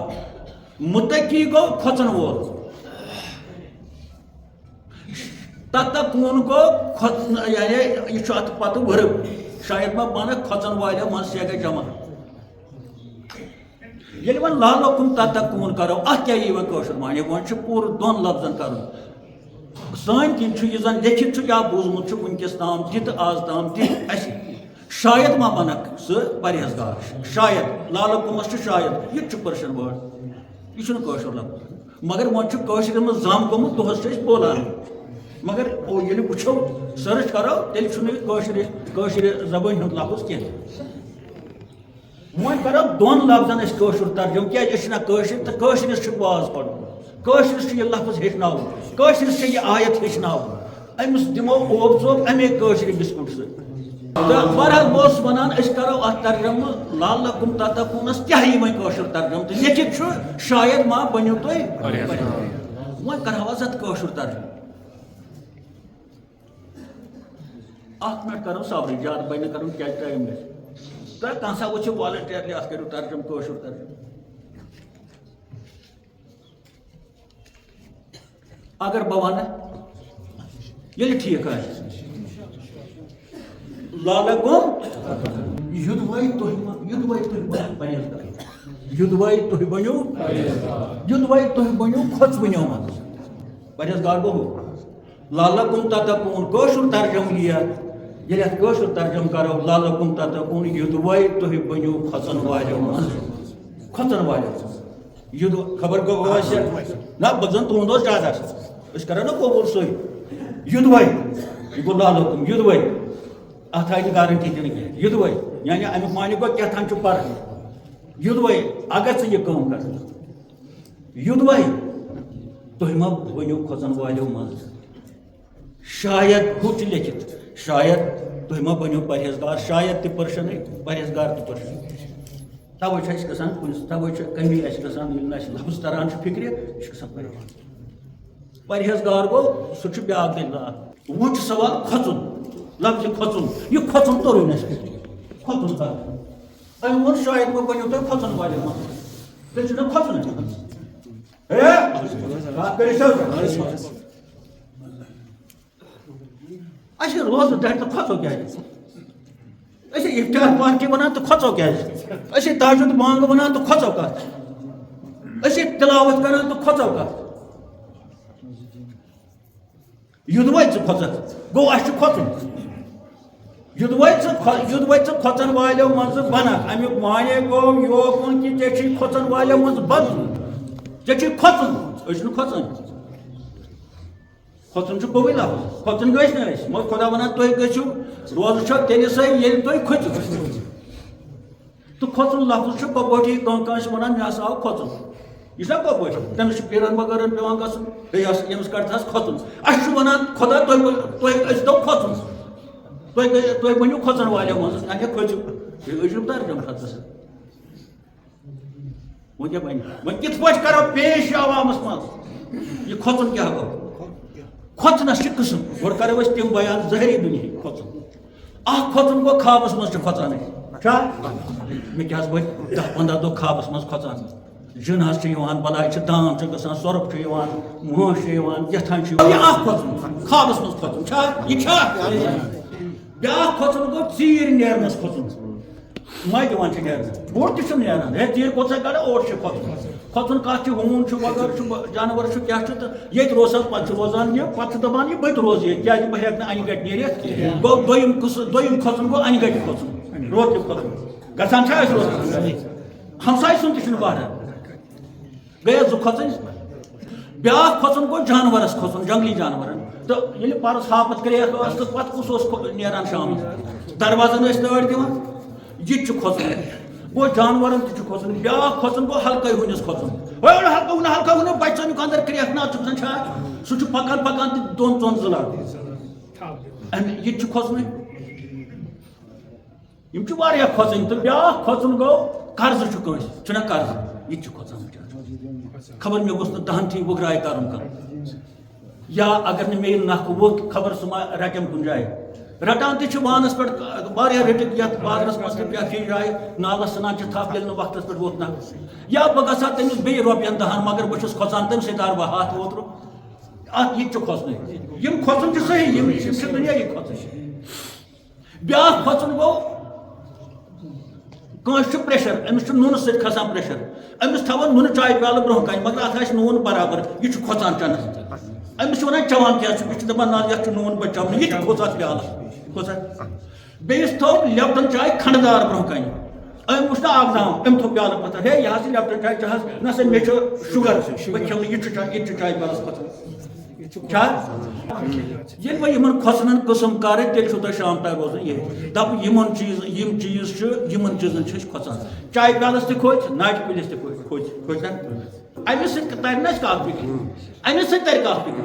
مُتقی گوٚو کھۄژن وول تتقوٗن گوٚو یعنی یہِ چھُ اتھ پتہٕ ؤرٕب شاید ما بنکھ کھۄژن والیو منٛز سے گژھِ جمع ییٚلہِ وۄنۍ لعلکُم تتقوٗن کرو اتھ کیٛاہ یی وۄنۍ کٲشُر معنی وۄنۍ چھُ پوٗرٕ 2 لفظن کرُن سٲنۍ کِنۍ چھُ یہِ زن لیکھِتھ چھُ یا بوٗزمُت چھُ وٕنکیٚس تام تہِ تہٕ آز تام تہِ اَسہِ شاید ما بنکھ سُہ پرہیزگار شاید لعلکُمس چھُ شاید یہِ تہِ چھُ پٔرشن وٲڑ یہِ چھُنہٕ کٲشُر لفظ مگر وۄنۍ چھُ کٲشرٮ۪ن منٛز زام گوٚمُت دۄہس چھِ أسۍ بولان مگر ییٚلہِ وٕچھو سٔرٕچ کرو تیٚلہِ چھُنہٕ یہِ کٲشرِ زبٲنۍ ہُنٛد لفظ کینٛہہ وۄنۍ کرو 2 لفظن أسۍ کٲشُر ترجم کیٛازِ أسۍ چھِنہ کٲشِر تہٕ کٲشرِس چھُ واز پرُن کٲشرِس چھُ یہِ لفظ ہیٚچھناوُن کٲشرِس چھِ یہِ آیت ہیٚچھناوُن أمِس دِمو اوپ ژوپ اَمے کٲشرِ بِسکوٗٹ سۭتۍ تہٕ بہرحال بہٕ اوسُس ونان أسۍ کرو اتھ ترجمہٕ لعلکُم تتقوٗنس کیٛاہ یی وۄنۍ کٲشُر ترجمہٕ تہٕ لیکھِتھ چھُ شاید ما بٔنِو تُہۍ وۄنۍ کرہو حظ اتھ کٲشُر ترجمہٕ اتھ پٮ۪ٹھ کرو صبرٕے زیادٕ بَنہِ نہٕ کرُن کیٛازِ ٹایم گژھِ تہٕ کانٛہہ سا وٕچھِ والنٹیرلی اتھ کٔرِو ترجمہٕ کٲشُر ترجمہٕ اگر بہ ون یل ٹھیک آ لالہ گوٚم یُدوے تُہۍ بٔنِو کھۄژوٕنیو منٛز پرہیزگار گوٚو لالہ کُم تتکوٗن کٲشُر ترجمہٕ یِیہِ ییٚلہِ اَتھ کٲشُر ترجمہٕ کرو لالہ کُم تتکوٗن یُدوے تُہۍ بٔنِو کھۄژن والیو منٛز خبر گوٚو آسہِ نہ بہٕ زن تُہُنٛد اوس زیادٕ آسان أسۍ کرو نا قبوٗل سُے یُدوے یہِ گوٚو لالہ کُم یُدوے اتھ آیہِ نہٕ گارنٹی دِنہٕ کینٛہہ یُدوے یعنی امیُک معنی گوٚو کیٛاہتام چھُ پرن یُدوے اگر ژٕ یہِ کٲم کر یُدوے تُہۍ ما بٔنِو کھۄژن والیو منٛز شاید ہُہ چھُ لیکھِتھ شاید تُہۍ ما بٔنِو پرہیزگار شاید تہِ پٔرشنٕے پرہیزگار تہِ پٔرشن توے چھُ اَسہِ گژھان کُنہِ توے چھِ کمی اَسہِ گژھان ییٚلہِ نہٕ اَسہِ لفظ تران چھُ فِکرِ یہِ چھُ گژھان پرہیزگار گوٚو سُہ چھُ بیٛاکھ دٔلیٖل اکھ وۄنۍ چھُ سوال کھۄژُن لفظِ کھۄژُن یہِ کھۄژُن توٚرُے نہٕ اَسہِ کھۄژُن کر أمۍ ووٚن شاید ما بٔنِو تُہۍ کھۄژن والیو منٛز تیٚلہِ چھُنہ کھۄژُن اَسہِ روزٕ دَرِ تہٕ کھۄژو کیٛازِ أسۍ ہے اِفطار پارٹی وَنان تہٕ کھۄژو کیٛازِ أسۍ ہے تاجُد بانٛگ وَنان تہٕ کھۄژو کَتھ أسۍ ہے تِلاوت کران تہٕ کھۄژو کَتھ یُدوے ژٕ کھۄژکھ گوٚو اَسہِ چھُ کھۄژُن یُدوے ژٕ کھۄژن والیو منٛزٕ بنکھ امیُک معنی گوٚو یوکُن کہِ ژےٚ چھُے کھۄژن والیو منٛز بنُن ژےٚ چھُے کھۄژُن أسۍ چھِنہٕ کھۄژان کھۄژُن چھُ گوٚوٕے لفظ کھۄژُن گٔژھۍ نہٕ أسۍ مگر خۄدا وَنان تُہۍ گٔژھِو روزٕ چھو تیٚلہِ سۭتۍ ییٚلہِ تُہۍ کھٔژِو تہٕ کھۄژُن لفظ چھُ کۄپٲٹھی کانٛہہ چھُ وَنان مےٚ ہسا آو کھۄژُن یہِ چھُنہ کۄپٲٹھۍ تٔمِس چھُ پیٖرن بغٲرن پیٚوان گژھُن بیٚیہِ ییٚمِس کَڑتھَس کھۄژُن اَسہِ چھُ وَنان خۄدا تُہۍ ٲسۍتو کھۄژُن تُہۍ بٔنِو کھۄژن والیو منٛز اَدٕ کھٔژِو بیٚیہِ ٲسِو ترجمہٕ خطس وۄنۍ کیٛاہ بَنہِ وۄنۍ کِتھ پٲٹھۍ کرو پیش یہِ عوامَس منٛز یہِ کھۄژُن کیٛاہ گوٚو کھۄژنَس چھِ قٕسٕم گۄڈٕ کرو أسۍ تِم بیان ظٲہری دُنیہٕکۍ کھۄژُن اکھ کھۄژُن گوٚو خوابَس منٛز چھِ کھۄژان أسۍ چھا مےٚ کیٛاہ حظ بہٕ 10-15 دۄہ خوابَس منٛز کھۄژان جِن حظ چھُ یِوان بلاے چھِ دام چھُ گژھان سۄرُپھ چھُ یِوان مٲنٛچھ چھِ یِوان کیٛاہتام چھُ یِوان یہِ اکھ کھۄژُن خوابَس منٛز کھۄژُن چھا یہِ چھا بیٛاکھ کھۄژُن گوٚو ژیٖرۍ نیرنَس کھۄژُن مَے دِوان چھِ نیرنہٕ بوٚڑ تہِ چھُ نیران ہے ژیٖرۍ کوٚت سا کَڑٕ اور چھُ کھۄژُن کھۄژُن کَتھ چھُ ہوٗن چھُ وغٲرٕ چھُ جانوَر چھُ کیٛاہ چھُ تہٕ ییٚتہِ روزان پَتہٕ چھُ روزان یہِ پَتہٕ چھُ دَپان یہِ بہٕ تہِ روزٕ ییٚتہِ کیٛازِ بہٕ ہٮ۪کہٕ نہٕ اَنہِ گَٹہِ نیٖرِتھ گوٚو دوٚیِم کھۄژُن گوٚو اَنہِ گَٹہِ کھۄژُن روتہِ کھۄژُن گژھان چھا اَسہِ روزان ہمساے سُنٛد تہِ چھُنہٕ بہران گٔے زٕ کھۄژٕنۍ بیٛاکھ کھۄژُن گوٚو جانوَرَس کھۄژُن جنٛگلی جانوَرَن تہٕ ییٚلہِ پَرُس ہاپَت کرٛیکھ ٲس تہٕ پَتہٕ کُس اوس نیران شامَس دروازَن ٲسۍ نٲر دِوان یہِ تہِ چھُ کھۄژُن گوٚو جانوَرَن تہِ چھُ کھۄژُن بیٛاکھ کھۄژُن گوٚو ہلکَے ہوٗنِس کھۄژُن ہلکہٕ ہوٗنہِ بَچہِ ژَمیُک اَندَر کرٛیکھ نہ ژٕ گژھان چھا سُہ چھُ پَکان پَکان تہٕ 2-3 زٕلان یہِ تہِ چھُ کھۄژنٕے یِم چھِ واریاہ کھۄژٕنۍ تہٕ بیٛاکھ کھۄژُن گوٚو قرضہٕ چھُ کٲنٛسہِ چھُنہ قرضہٕ یہِ تہِ چھُ کھۄژان خبر مےٚ گوٚژھ نہٕ 10 وُگراے کَرُن کانٛہہ یا اگر نہٕ مےٚ یہِ نکھٕ ووٚتھ خبر سُہ ما رَٹٮ۪م کُنہِ جایہِ رٹان تہِ چھِ وانَس پٮ۪ٹھ واریاہ رٔٹِتھ یَتھ بازرَس منٛز تہِ پرٛٮ۪تھ فی جایہِ نالَس ژھٕنان چھِ تھپھ ییٚلہِ نہٕ وقتَس پٮ۪ٹھ ووٚتھ نکھٕ یا بہٕ گژھٕ ہا تٔمِس بیٚیہِ رۄپیَن 10 مگر بہٕ چھُس کھۄژان تَمہِ سۭتۍ دار بہٕ ہَتھ اوترٕ اَتھ یہِ تہِ چھُ کھۄژنٕے یِم کھۄژُن چھِ صحیح یِم چھِ دُنیاہی کھۄژٕنۍ بیٛاکھ کھۄژُن گوٚو کٲنٛسہِ چھُ پرٛیشَر أمِس چھُ نوٗنہٕ سۭتۍ کھسان پرٛیشَر أمِس تھاوَن نوٗنہٕ چاے پیالہٕ برونٛہہ کَنہِ مگر اَتھ آسہِ نوٗن برابر یہِ چھُ کھۄژان چٮ۪نَس أمِس چھِ وَنان چٮ۪وان کیٛاہ چھُ یہِ چھُ دَپان نہ یَتھ چھُ نوٗن بہٕ چٮ۪وان یہِ تہِ کھوٚژ اَتھ پیالَس کھوٚژا بیٚیِس تھوٚو لیپٹن چاے کھنٛڈٕ دار برونٛہہ کَنہِ أمۍ وٕچھ نہ اکھ دام أمۍ تھوٚو پیالہٕ پَتھر ہے یہِ حظ چھِ لیپٹن چاے ژٕ حظ نہ سا مےٚ چھُ شُگر بہٕ کھٮ۪مہٕ یہِ چھُ چاے پیالَس کھۄژان چھا ییٚلہِ وۄنۍ یِمن کھۄژنَن قٕسٕم کَرٕ تیٚلہِ چھُو تۄہہِ شام تام روزان یہِ دَپہٕ یِم چیٖز چھِ یِمن چیٖزن چھِ أسۍ کھۄژان چاے پیالَس تہِ کھوٚتۍ ناٹہِ کُلِس تہِ کھوٚتۍ اَمہِ سۭتۍ تَرِ نہ اَسہِ کَتھ فِکرِ اَمہِ سۭتۍ تَرِ کَتھ فِکرِ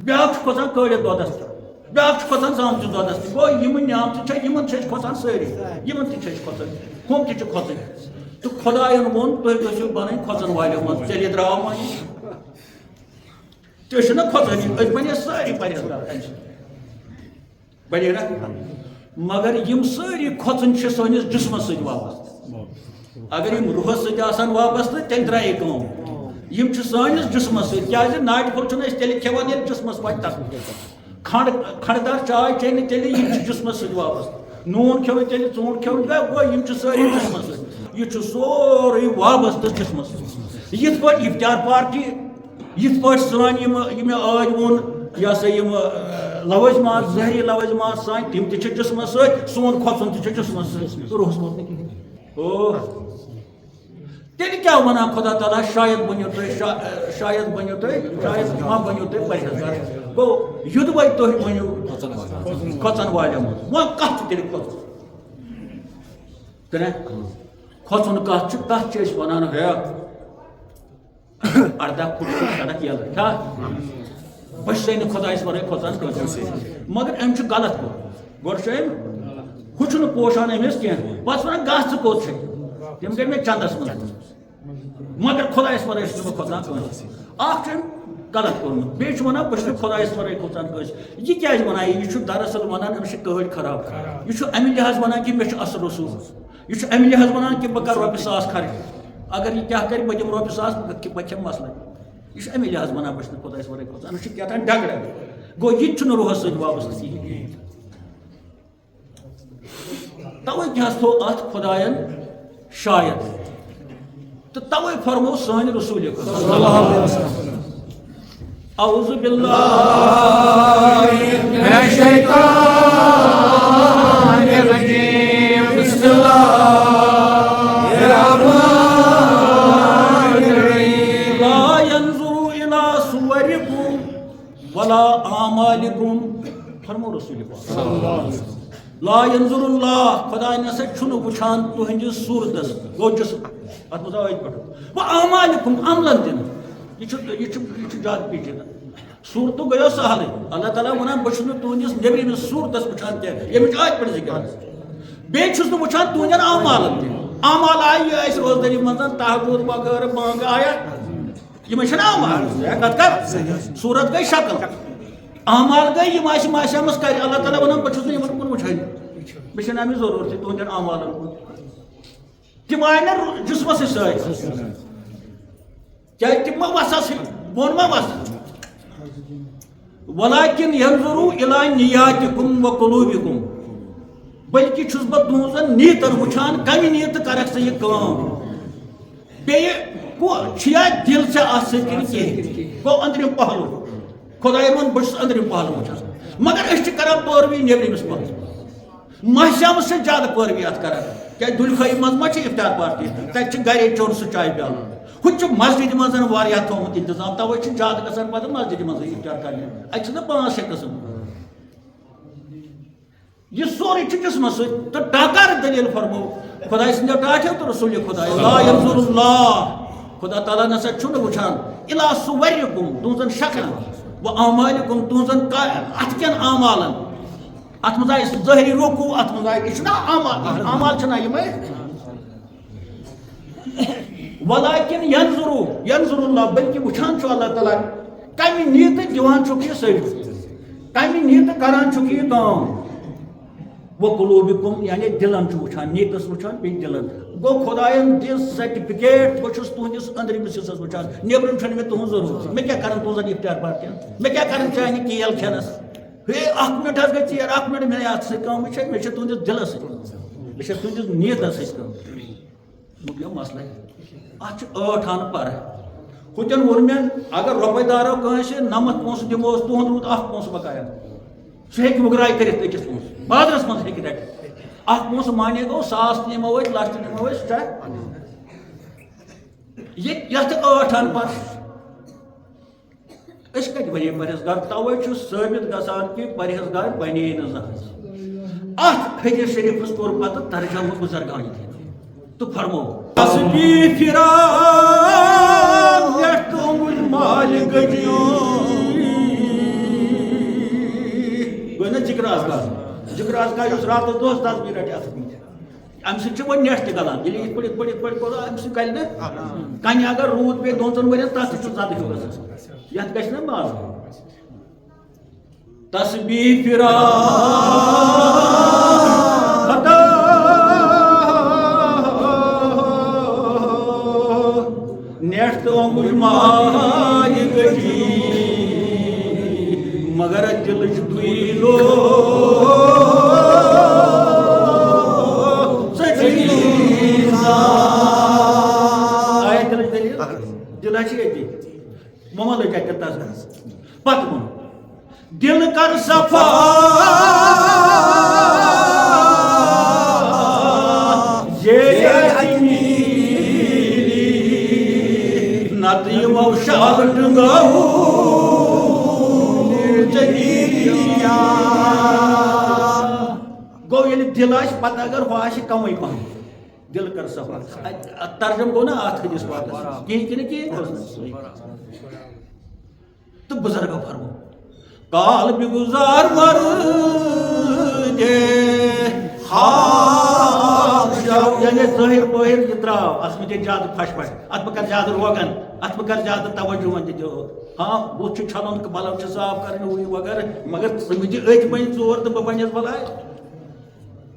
بیٛاکھ چھُ کھۄژان کٲرِتھ دۄدَس تہِ بیٛاکھ چھُ کھۄژان زامتِس دۄدَس تہِ گوٚو یِمہٕ نعمتہٕ چھِ یِمن چھِ أسۍ کھۄژان سٲری یِمن تہِ چھِ أسۍ کھۄژان ہُم تہِ چھِ کھۄژٕنۍ تہٕ خۄدایَن ووٚن تُہۍ گٔژھِو بَنٕنۍ کھۄژن والیو منٛز تیٚلہِ درٛاو وۄنۍ تہِ أسۍ چھِنہ کھۄژٲنی أسۍ بَنے سٲری پرہیزگار اَمہِ سۭتۍ بَنے نہ مگر یِم سٲری کھۄژٕنۍ چھِ سٲنِس جِسمَس سۭتۍ وابستہٕ اگر یِم روحَس سۭتۍ آسان وابستہٕ تیٚلہِ درٛایے کٲم یم چھ سٲنِس جسمس سۭتۍ کیازِ ناٹہِ پھوٚل چھُنہٕ أسۍ تیٚلہِ کھٮ۪وان ییٚلہِ جسمس واتہِ تکلیٖف کھنٛڈدار چاے چیٚیہِ نہٕ تیٚلہِ یِم چھِ جسمس سۭتۍ وابستہٕ نوٗن کھیوٚو نہٕ تیٚلہِ ژوٗنٛٹھ کھیوٚو نہٕ گوٚو یِم چھِ سٲری جسمس سۭتۍ یہِ چھُ سورُے وابستہٕ جسمس سۭتۍ یِتھ پٲٹھۍ افطار پارٹی یِتھ پٲٹھۍ سٲنۍ یِم مےٚ ٲدۍ ووٚن یہِ ہسا یِم لوٲزمات زہری لوٲزمات سٲنۍ تِم تہِ چھِ جسمس سۭتۍ سون کھۄژُن تہِ چھُ جسمس سۭتۍ روحس ووت نہٕ کِہیٖنۍ او تیٚلہِ کیٛاہ وَنان خۄدا تعالیٰ شاید بٔنِو تُہۍ شاید بٔنِو تُہۍ شاید ما بٔنِو تُہۍ پرہیزگار گوٚو یوٚدوَے تُہۍ بٔنِو کھۄژن والیٚن منٛز وۄنۍ کَتھ چھُ تیٚلہِ کھۄژُن ترٛےٚ کھۄژُن کَتھ چھُ تَتھ چھِ أسۍ وَنان ہے 18 فُٹ سڑک یَلہٕ کیٛاہ بہٕ چھُسے نہٕ خۄدایَس وَرٲے کھۄژان کٲنٛسہِ مگر أمۍ چھُ غلط کوٚرمُت گۄڈٕ چھُ أمۍ ہُہ چھُنہٕ پوشان أمِس کینٛہہ پَتہٕ چھُ وَنان گژھ ژٕ کوٚت چھے تِم گٔے مےٚ چندس منٛز مگر خۄدایَس وَرٲے چھُس نہٕ بہٕ کھۄژان کٲنٛسہِ اکھ چھُ أمۍ غلط کوٚرمُت بیٚیہِ چھُ وَنان بہٕ چھُس نہٕ خۄدایَس وَرٲے کھۄژان کٲنٛسہِ یہِ کیٛازِ وَنان یہِ چھُ دراصل وَنان أمِس چھِ کٲڑۍ خراب یہِ چھُ اَمہِ لحاظ وَنان کہِ مےٚ چھُ اَصٕل رسوٗل یہِ چھُ اَمہِ لحاظ وَنان کہِ بہٕ کَرٕ رۄپیہِ ساس خرٕچ اگر یہِ کیٛاہ کَرِ بہٕ دِمہٕ رۄپیہِ ساس بہٕ کھٮ۪مہٕ مسلہٕ یہِ چھُ اَمہِ لحاظ وَنان بہٕ چھُس نہٕ خۄدایَس وَرٲے کھۄژان یہِ چھُ کیٛاہ تام ڈگڑٕ گوٚو یہِ تہِ چھُنہٕ روحس سۭتۍ وابستہٕ کِہیٖنۍ تَوَے کیٛاہ حظ تھوٚو اَتھ خۄدایَن شاید تہٕ تَوَے فرموو سٲنۍ رسوٗلہِ اعوذ باللہ من الشیطان الرجیم بسم اللہ الرحمن الرحیم لا ينظر الى صوركم ولا اعمالكم فرمو رسول پاک لا ينظر اللہ خدا نسا چھُنہٕ وٕچھان تُہنٛدِس صوٗرتس گوٚو جسم اتھ منٛز آو ییٚتہِ پٮ۪ٹھ وۄنۍ اعمالكم عملن تہِ نہٕ یہ چھُ زیادٕ پیچیدٕ صوٗرتُک گٔیو سہلٕے اللہ تعالیٰ وَنان بہٕ چھُس نہٕ تُہنٛدِس نیٚبرِمِس صوٗرتس وٕچھان کینٛہہ ییٚمِچ آیتہِ پٮ۪ٹھ ذِکر بیٚیہِ چھُس نہٕ وٕچھان تُہنٛدٮ۪ن اعمالن تہِ اعمال آیہِ یہِ اَسہِ روزدٲری منٛز تحجُد وغٲرٕ بانٛگ آیا یِمے چھِنہ اعمال کتھ کر صوٗرت گٔے شکل اعمال گٔے یِم آسہِ ماسیمس کرِ اللہ تعالیٰ وَنان بہٕ چھُس نہٕ یِمن کُن وٕچھٲنی مےٚ چھَنہٕ اَمِچ ضروٗرتٕے تُہنٛدٮ۪ن اعمالن کُن تِم آیہِ نہٕ جسمسٕے سۭتۍ کیٛازِ تِم ما وَسَس بۄن ما وَسہٕ وَلَٰكِن يَنظُرُ إِلَىٰ نِيَاتِكُمْ وَقُلُوبِكُمْ بٔلکہِ چھُس بہٕ تُہنٛزن نیٖتن وٕچھان کمہِ نیٖتہٕ کرکھ ژٕ یہِ کٲم بیٚیہِ چھُیا دِل ژےٚ اَتھ سۭتۍ کِنہٕ کِہیٖنۍ گوٚو أنٛدرِم پہلوٗ خۄداین ووٚن بہٕ چھُس أنٛدرِم پہلوٗ وٕچھان مگر أسۍ چھِ کران پٲروی نیٚبرِمِس پہلوٗ ماہشامس چھِ زیادٕ پٲروی اَتھ کران کیٛازِ دُلخٲیی منٛز ما چھِ افطار پارٹی تَتہِ چھِ گرے چوٚن سُہ چاے پیالہٕ ہُتہِ چھُ مسجدِ منٛز واریاہ تھوٚمُت انتظام تَوَے چھِ زیادٕ گژھان پَتہٕ مسجدِ منٛزٕے افطار کرنہِ اَتہِ چھِنہ 5-6 قٕسٕم یہِ سورُے چھُ جسمس سۭتۍ تہٕ ٹاکار دٔلیٖل فرموو خۄداے سٕنٛدیو ٹاٹھیو تہٕ رسوٗلہِ خۄداے لا ينظر اللہ خۄدا تعالیٰ نسا چھُنہٕ وٕچھان اِلا صُوَرِکُم تُہنٛزن شکلن وۄنۍ اعمالِکُم تُہنٛزن اَتھ کٮ۪ن اعمالن اَتھ منٛز آسہِ ظٲہری رُکوٗع اَتھ منٛز آسہِ یہِ چھُنہ اعمال چھِنہ یِمے وَلَٰكِن يَنظُرُ اللہ بٔلکہِ وٕچھان چھُ اللہ تعالیٰ کمہِ نیٖتہٕ دِوان چھُکھ یہِ سٔجدٕ کمہِ نیٖتہٕ کران چھُکھ یہِ کٲم وَقُلوٗبِكُم یعنی دِلن چھُ وٕچھان نیٖتس وٕچھان بیٚیہِ دِلن گوٚو خۄداین دِژ سرٹِفِکیٹ بہٕ چھُس تُہنٛدِس أنٛدرِمِس حِصس وٕچھان نیٚبرِم چھنہٕ مےٚ تُہنٛز ضروٗرت مےٚ کیٛاہ کرن تُہنٛزن افطار پارٹین مےٚ کیٛاہ کرن چانہِ کیل کھٮ۪نس ہے 1 مِنٹ حظ گٔے ژیر 1 مِنٹ مےٚ اتھ سۭتۍ کٲم وٕچھِ مےٚ چھِ تُہنٛدِس دِلس سۭتۍ مےٚ چھِ تُہنٛدِس نیٖتس سۭتۍ کٲم مۄکلیو مسلے اتھ چھِ 8 انہٕ پرٕ ہُتٮ۪ن ووٚن مےٚ اگر رۄپے دارو کٲنٛسہِ نمتھ پونٛسہٕ دِموس تُہُنٛد روٗد 1 پونٛسہٕ بقایا سُہ ہیٚکہِ وُگراے کٔرِتھ أکِس پونٛسہٕ بازرس منٛز ہیٚکہِ رٔٹِتھ 1 پونٛسہٕ مانے گوٚو 100 تہِ نِمو أسۍ 1,00,000 تہِ نِمو أسۍ چھا یتھ 8 انہٕ پرٕ أسۍ کتہِ بنے پرہیزگار تَوَے چھُ ثٲبت گژھان کہِ پرہیزگار بنے نہٕ زانٛہہ اتھ حدیث شریٖفس کوٚر پتہٕ ترجمہٕ بُزرگانہِ تہٕ فرموو تسبیح فِران پٮ۪ٹھ توٚمُل مالہِ گٔجیو گوٚو نہ ذِکر اذکار یُس راتس دۄہس تسبیح رٹہِ اَتھ اَمہِ سۭتۍ چھُ وۄنۍ نیٹ تہِ گلان ییٚلہِ یِتھ پٲٹھۍ کوٚر اَمہِ سۭتۍ گلہِ نہٕ کنہِ اگر روٗد پیٚیہِ 2-3 ؤرین تتھ تہِ چھُ زدٕ ہیوٗ گژھان یتھ گژھِ نہ مازٕ تسبیح فِران نیٹ تو انگوش مائی گئی مگر دل دوئی لو آئے دل دل اچھی محمد کیا کرتا ہے پت من دل کر صفا یہ نت یمو شاٹ گو گو یل دل آس پتہ اگر ہو آس کمی پہن دل کر صفا ترجم گو نا ات حدیث پاک کہین تو بزرگ فرمو کال بگزار مر یعنی ظاہر پہر یہ تراو اس میں زیادہ پھش پھش ات بہ کر زیادہ روغن ات بہ کر زیادہ توجہ ون دو ہاں بت چھلن بلو صاف کرنے ہوئی وغیرہ مگر مجھے أچھ بن ژور تو بہ بنس بلائے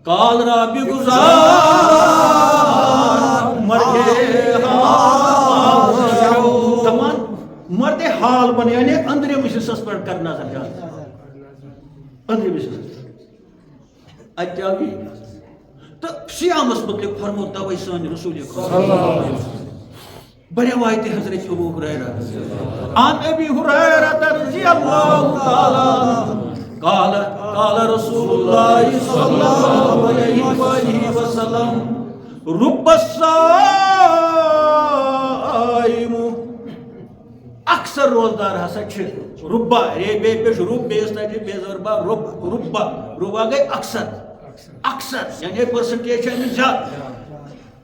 کال را بگزار مرے تمام مرد حال بنے یعنی اندرم حصص پر کر نظر جان اندرم حصص اتیاوی تو سیامس متعلق فرمو توے سان رسول بڑے روایت حضرت ابو ہریرہ عن ابی ہریرہ رضی اللہ تعالی قال قال رسول اللہ صلی اللہ علیہ وآلہ وسلم رب الصائم اکثر روزدار ہسا ربا رے بے پیش رب بیس تاجی بے زربا ربا ربا گئی اکثر اکثر یعنی پرسنٹیج ہے زیادہ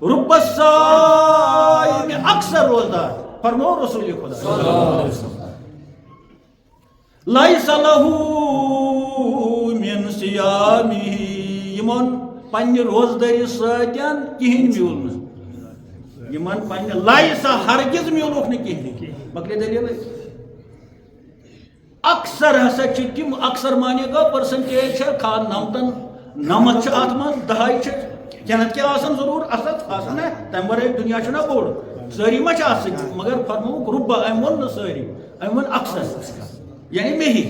رب الصائم اکثر روزدار فرمو رسول خدا لیس لہ من صیامہ یمن پنہ روزداری ساتن کہین میول یمن پنہ لیسا ہرگز میولوک نہ کہین مکلی دلیل اکثر ہسا تم اکثر مانے گا پرسنٹیج ہے کھا نمتن نمت ات من دہائی کینت کیا آسان ضرور اصل آسان ہے تم ورائے دنیا چھنا بوڑ ساری ما آسان مگر فرمو ربا ام ون ساری ام ون اکثر یعنی میں ہی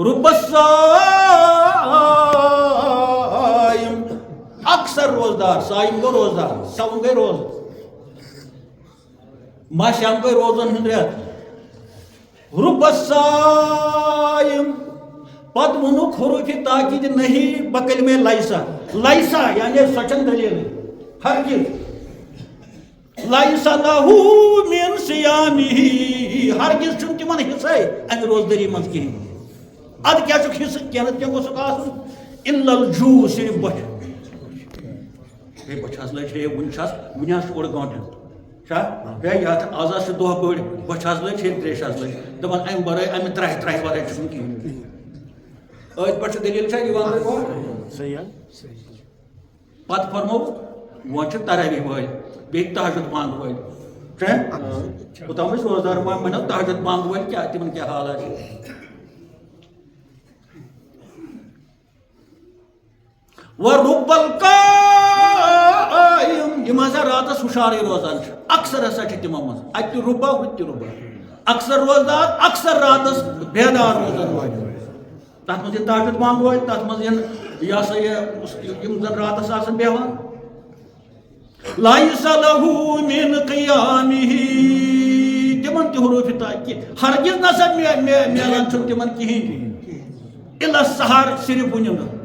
رب الصائم اکثر روزدار صائم گو روزدار سون گئی روز ما شام گئی روزن ہند ریت رب الصائم پت ونک حروف تاکید نہیں بکل میں لیسا لیسا یعنی سچن دلیل ہرگز لیسا لہو من صیامہ ہرگز چھن تمن حصے ام روزداری من کہین اد کیا چھ حصہ کینت کیا گوسک آسن الا الجوع صرف بچ بچھاس لچ ہے ونچھاس ونیاس اوڑ گانٹن شا ہے یا آزا سے دو بڑ بچھاس لچ ہے تریشاس لچ دپان ام برے ام ترہ برے چھن کہین آج پہ دلیل یوان صحیح پتہ فرمو وہ تراوی ول بیٚیہِ تہجد بانگ ول اوتام روزدار ونو تہجد بانگ ول کیا تمن کیا حالات ورب القائم یم ہسا راتس ہشارے روزان اکثر ہسا تمو مز اتہ ربا ہوتہ ربا اکثر روزدار اکثر راتس بیدار روزان وٲلۍ تر مز تہجد بانگ ول تر مز یہ سا یم زن راتس آسان بیہوان لیس لہ من قیامہ تمن تہ حروف تاکید ہرگز نسا میلان چھن تمن کہین الا السحر صرف ونندر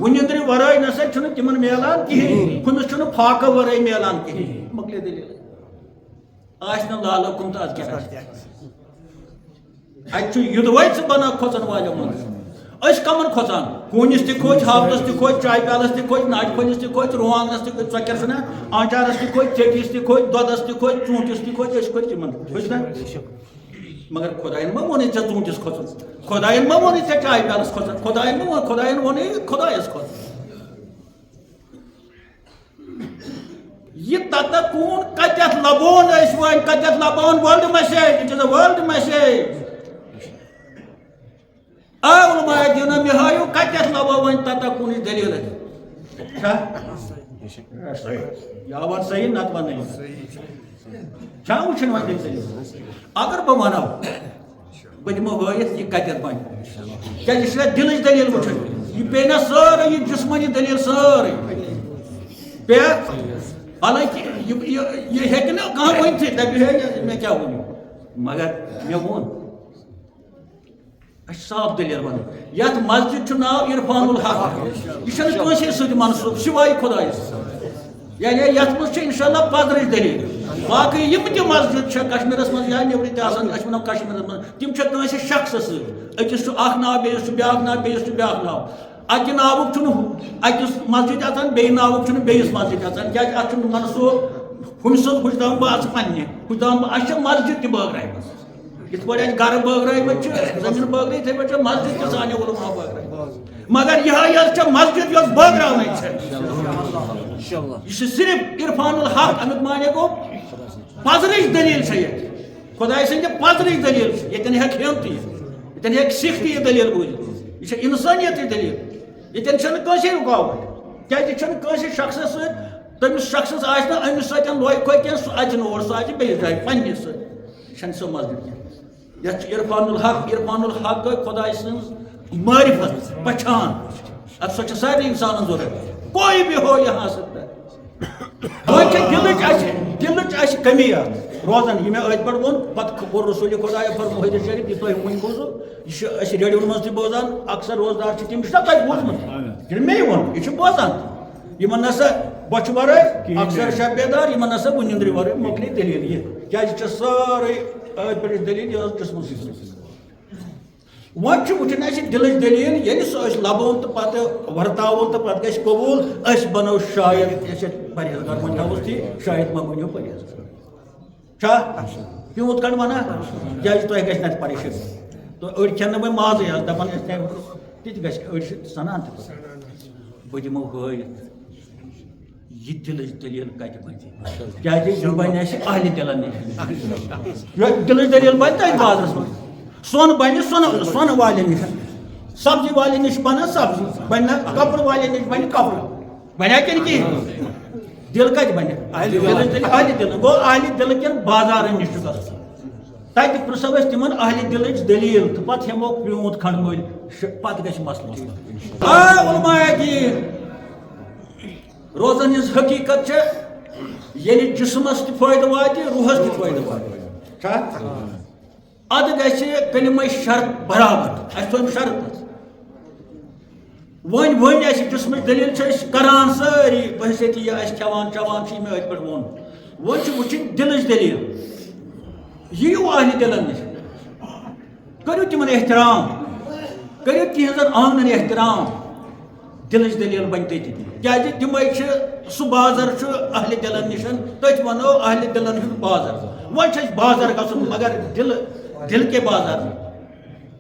ونندر ورائے نسا چھن تمن میلان کہین کھنس چھن فاقہ ورائے میلان کہین مکلی دلیل آج نا لالو کم تو آج کیا اتھ یدوے بنا کھوچن والو من اس کمن کھوچان کونس تہ کھوچ ہاپتس تہ کھوچ چائے پیالس تہ کھوچ ناٹ پھلس تہ کھوچ روانگنس تہ کھوچ ژکر چھنا آنچارس تہ کھوچ ژیٹس تہ کھوچ دودس تہ کھوچ ژوٗنٛٹھس تہ کھوچ اس کھوچ تمن بوزنا مگر خدائن ما ووٚنُے ژےٚ ژوٗنٛٹھس کھوژُن خدائن ما ووٚنُے ژےٚ چائے پیالس کھوژُن خدائن ووٚنُے خدایس کھوژ یہ تتکون کتیت لبون اس وۄنۍ کتیت لبون world message it is a world message علماء دینا مے ہایو کتیت لبو ون تتکون دلیل یا ون صحیح نت ون چھا وچھن ون اگر بہ ونو بہ دمو ہٲیِتھ یہ کتٮ۪تھ بنہِ کیازِ یہ چھِ دلٕچ دلیل وٕچھن یہ پیٚیہِ نا سٲرٕے یہ جسمٲنی دلیل سٲرٕے پیٚیہِ حالانکہ یہ ہیٚکہِ نہٕ کانٛہہ ؤنتھٕے دپہِ ہے مےٚ کیٛاہ ووٚنُو مگر مےٚ ووٚن اَسہِ چھِ صاف دلیل ونان یتھ مسجد چھُ ناو عرفان الحق یہ چھنہٕ کٲنٛسے سۭتۍ منسوٗب سوائے خۄدایس یعنی یتھ منٛز چھِ انشاءاللہ پدرٕچ دلیل باقٕے یِم تہِ مسجد چھِ کشمیٖرس منٛز یا نیٚبرٕ تہِ آسان أسۍ وَنو کشمیٖرس منٛز تِم چھِ کٲنٛسہِ شخصس سۭتۍ أکِس چھُ اکھ ناو بیٚیِس چھُ بیٛاکھ ناو بیٚیِس چھُ بیٛاکھ ناو اکہِ ناوُک چھُنہٕ أکِس مسجد آسان بیٚیہِ ناوُک چھُنہٕ بیٚیِس مسجد آسان کیٛازِ اَتھ چھُنہٕ منسوٗب ہُمہِ سُنٛد ہُہ چھُ دپان بہٕ اژٕ پننہِ ہُہ چھُ دپان اَسہِ چھِ مسجد تہِ بٲگرایمٕژ یِتھ پٲٹھۍ اَسہِ گرٕ بٲگرٲومٕتۍ چھِ زٔمیٖن بٲگرٲوِتھ یِتھَے پٲٹھۍ چھِ مسجد تہِ سانہِ علماء بٲگرٲومٕژ مگر یِہے یۄس چھےٚ مسجد یۄس بٲگراوٕنۍ چھےٚ یہ صرف عرفان الحق امیُک معنی گوٚو پزرٕچ دلیل چھےٚ ییٚتہِ خۄداے سٕنٛدِ پزرٕچ دلیل چھِ ییٚتٮ۪ن ہیٚکہِ ہیوٚن تہِ یِتھ ییٚتٮ۪ن ہیٚکہِ سِکھ تہِ یہِ دلیل بوٗزِتھ یہِ چھےٚ اِنسٲنیتٕچ دلیل ییٚتٮ۪ن چھَنہٕ کٲنٛسے رُکاوٹ کیٛازِ یہِ چھَنہٕ کٲنٛسہِ شخصس سۭتۍ تٔمِس شخصس آسہِ نہٕ أمِس سۭتۍ لوے کھوے کینٛہہ سُہ اَژِ نہٕ اور سُہ اَژِ بیٚیِس جایہِ پننِس سۭتۍ یہِ چھَنہٕ سۄ مسجد کینٛہہ یتھ چھُ عرفان الحق گٔے خۄداے سٕنٛز معرفت پہچان اب سۄ چھِ سارنٕے اِنسانن ضروٗرت کوئی بھی ہو یہاں سے وۄنۍ چھِ دلٕچ اَسہِ کمی روزان یہِ مےٚ أتھۍ پٮ۪ٹھ ووٚن پتہٕ کوٚر رسوٗلِ خۄدایا فرموو حدیث شریف یہِ تۄہہِ وٕنۍ بوٗزوٕ یہِ چھُ أسۍ ریڈیوَن منٛز تہِ بوزان اکثر روزدار چھِ تِم چھِ نا تۄہہِ بوٗزمُت ییٚلہِ مے ووٚن یہِ چھُ بوزان یِمن نسا بۄچھِ ورٲے اکثر شب بیدار یِمن نسا وۄنۍ نِندرِ ورٲے مۄکلے دلیل یہِ کیٛازِ یہِ چھِ سٲرٕے أتھۍ پٮ۪ٹھ دلیل یہِ ٲس جسمس سۭتۍ وۄنۍ چھُ وٕچھُن اَسہِ دلٕچ دلیل ییٚلہِ سُہ أسۍ لبون تہٕ پتہٕ ورتاوون تہٕ پتہٕ گژھِ قبوٗل أسۍ بنو شاید أسۍ پرہیزگار وۄنۍ تھاووس ٹھیٖک شاید ما بٔنِو پرہیزگار چھا تیوٗت کٔنۍ ونان کیٛازِ تۄہہِ گژھِ نہٕ اَتہِ پریشٲنی تہٕ أڑۍ کھٮ۪ن نہٕ وۄنۍ مازٕے حظ دپان أسۍ تہِ گژھِ أڑۍ چھِ سنان تہِ بہٕ دِمو ہٲیِتھ یہِ دلٕچ دلیل کتہِ بنہِ کیٛازِ یہِ بنہِ اَسہِ اہلِ دلن نِش دلٕچ دلیل بنہِ تٔتھۍ بازرس منٛز سۄن بنہِ سۄنہٕ والٮ۪ن نِش سبزی والٮ۪ن نِش بنان سبزی بنہِ نا کپرٕ والٮ۪ن نِش بنہِ کپرٕ بنیا کِنہٕ کِہیٖنۍ دل کتہِ بنہِ دلٕچ دلیل اہلِ دل گوٚو اہلِ دل کٮ۪ن بازارن نِش چھُ گژھُن تتہِ پرژھو أسۍ تِمن اہلِ دلٕچ دلیل تہٕ پتہٕ ہٮ۪مو پیوٗنٛت کھنٛڈ مٔلۍ پتہٕ گژھِ مسلہٕ علماء دین روزن ہٕنٛز حقیٖقت چھِ ییٚلہِ جسمس تہِ فٲیدٕ واتہِ روحس تہِ فٲیدٕ واتہِ ادٕ گژھِ کلمے شرط برابر اَسہِ تھوٚو شرط وۄنۍ اَسہِ جسمٕچ دلیل چھِ أسۍ کران سٲری بحثیتی یہِ اَسہِ کھٮ۪وان چٮ۪وان چھِ یہِ مےٚ أتھۍ پٮ۪ٹھ ووٚن وۄنۍ چھِ وٕچھِنۍ دلٕچ دلیل یِیِو اہلِ دلن نِش کٔرِو تِمن احترام کٔرِو تِہنٛزن آنٛگنن احترام دلٕچ دلیل بنہِ تٔتی کیٛازِ تِمے چھِ سُہ بازر چھُ اہلِ دلن نِش تٔتھۍ وَنو اہلِ دلن ہُنٛد بازر وۄنۍ چھُ اَسہِ بازر گژھُن مگر دل کے بازار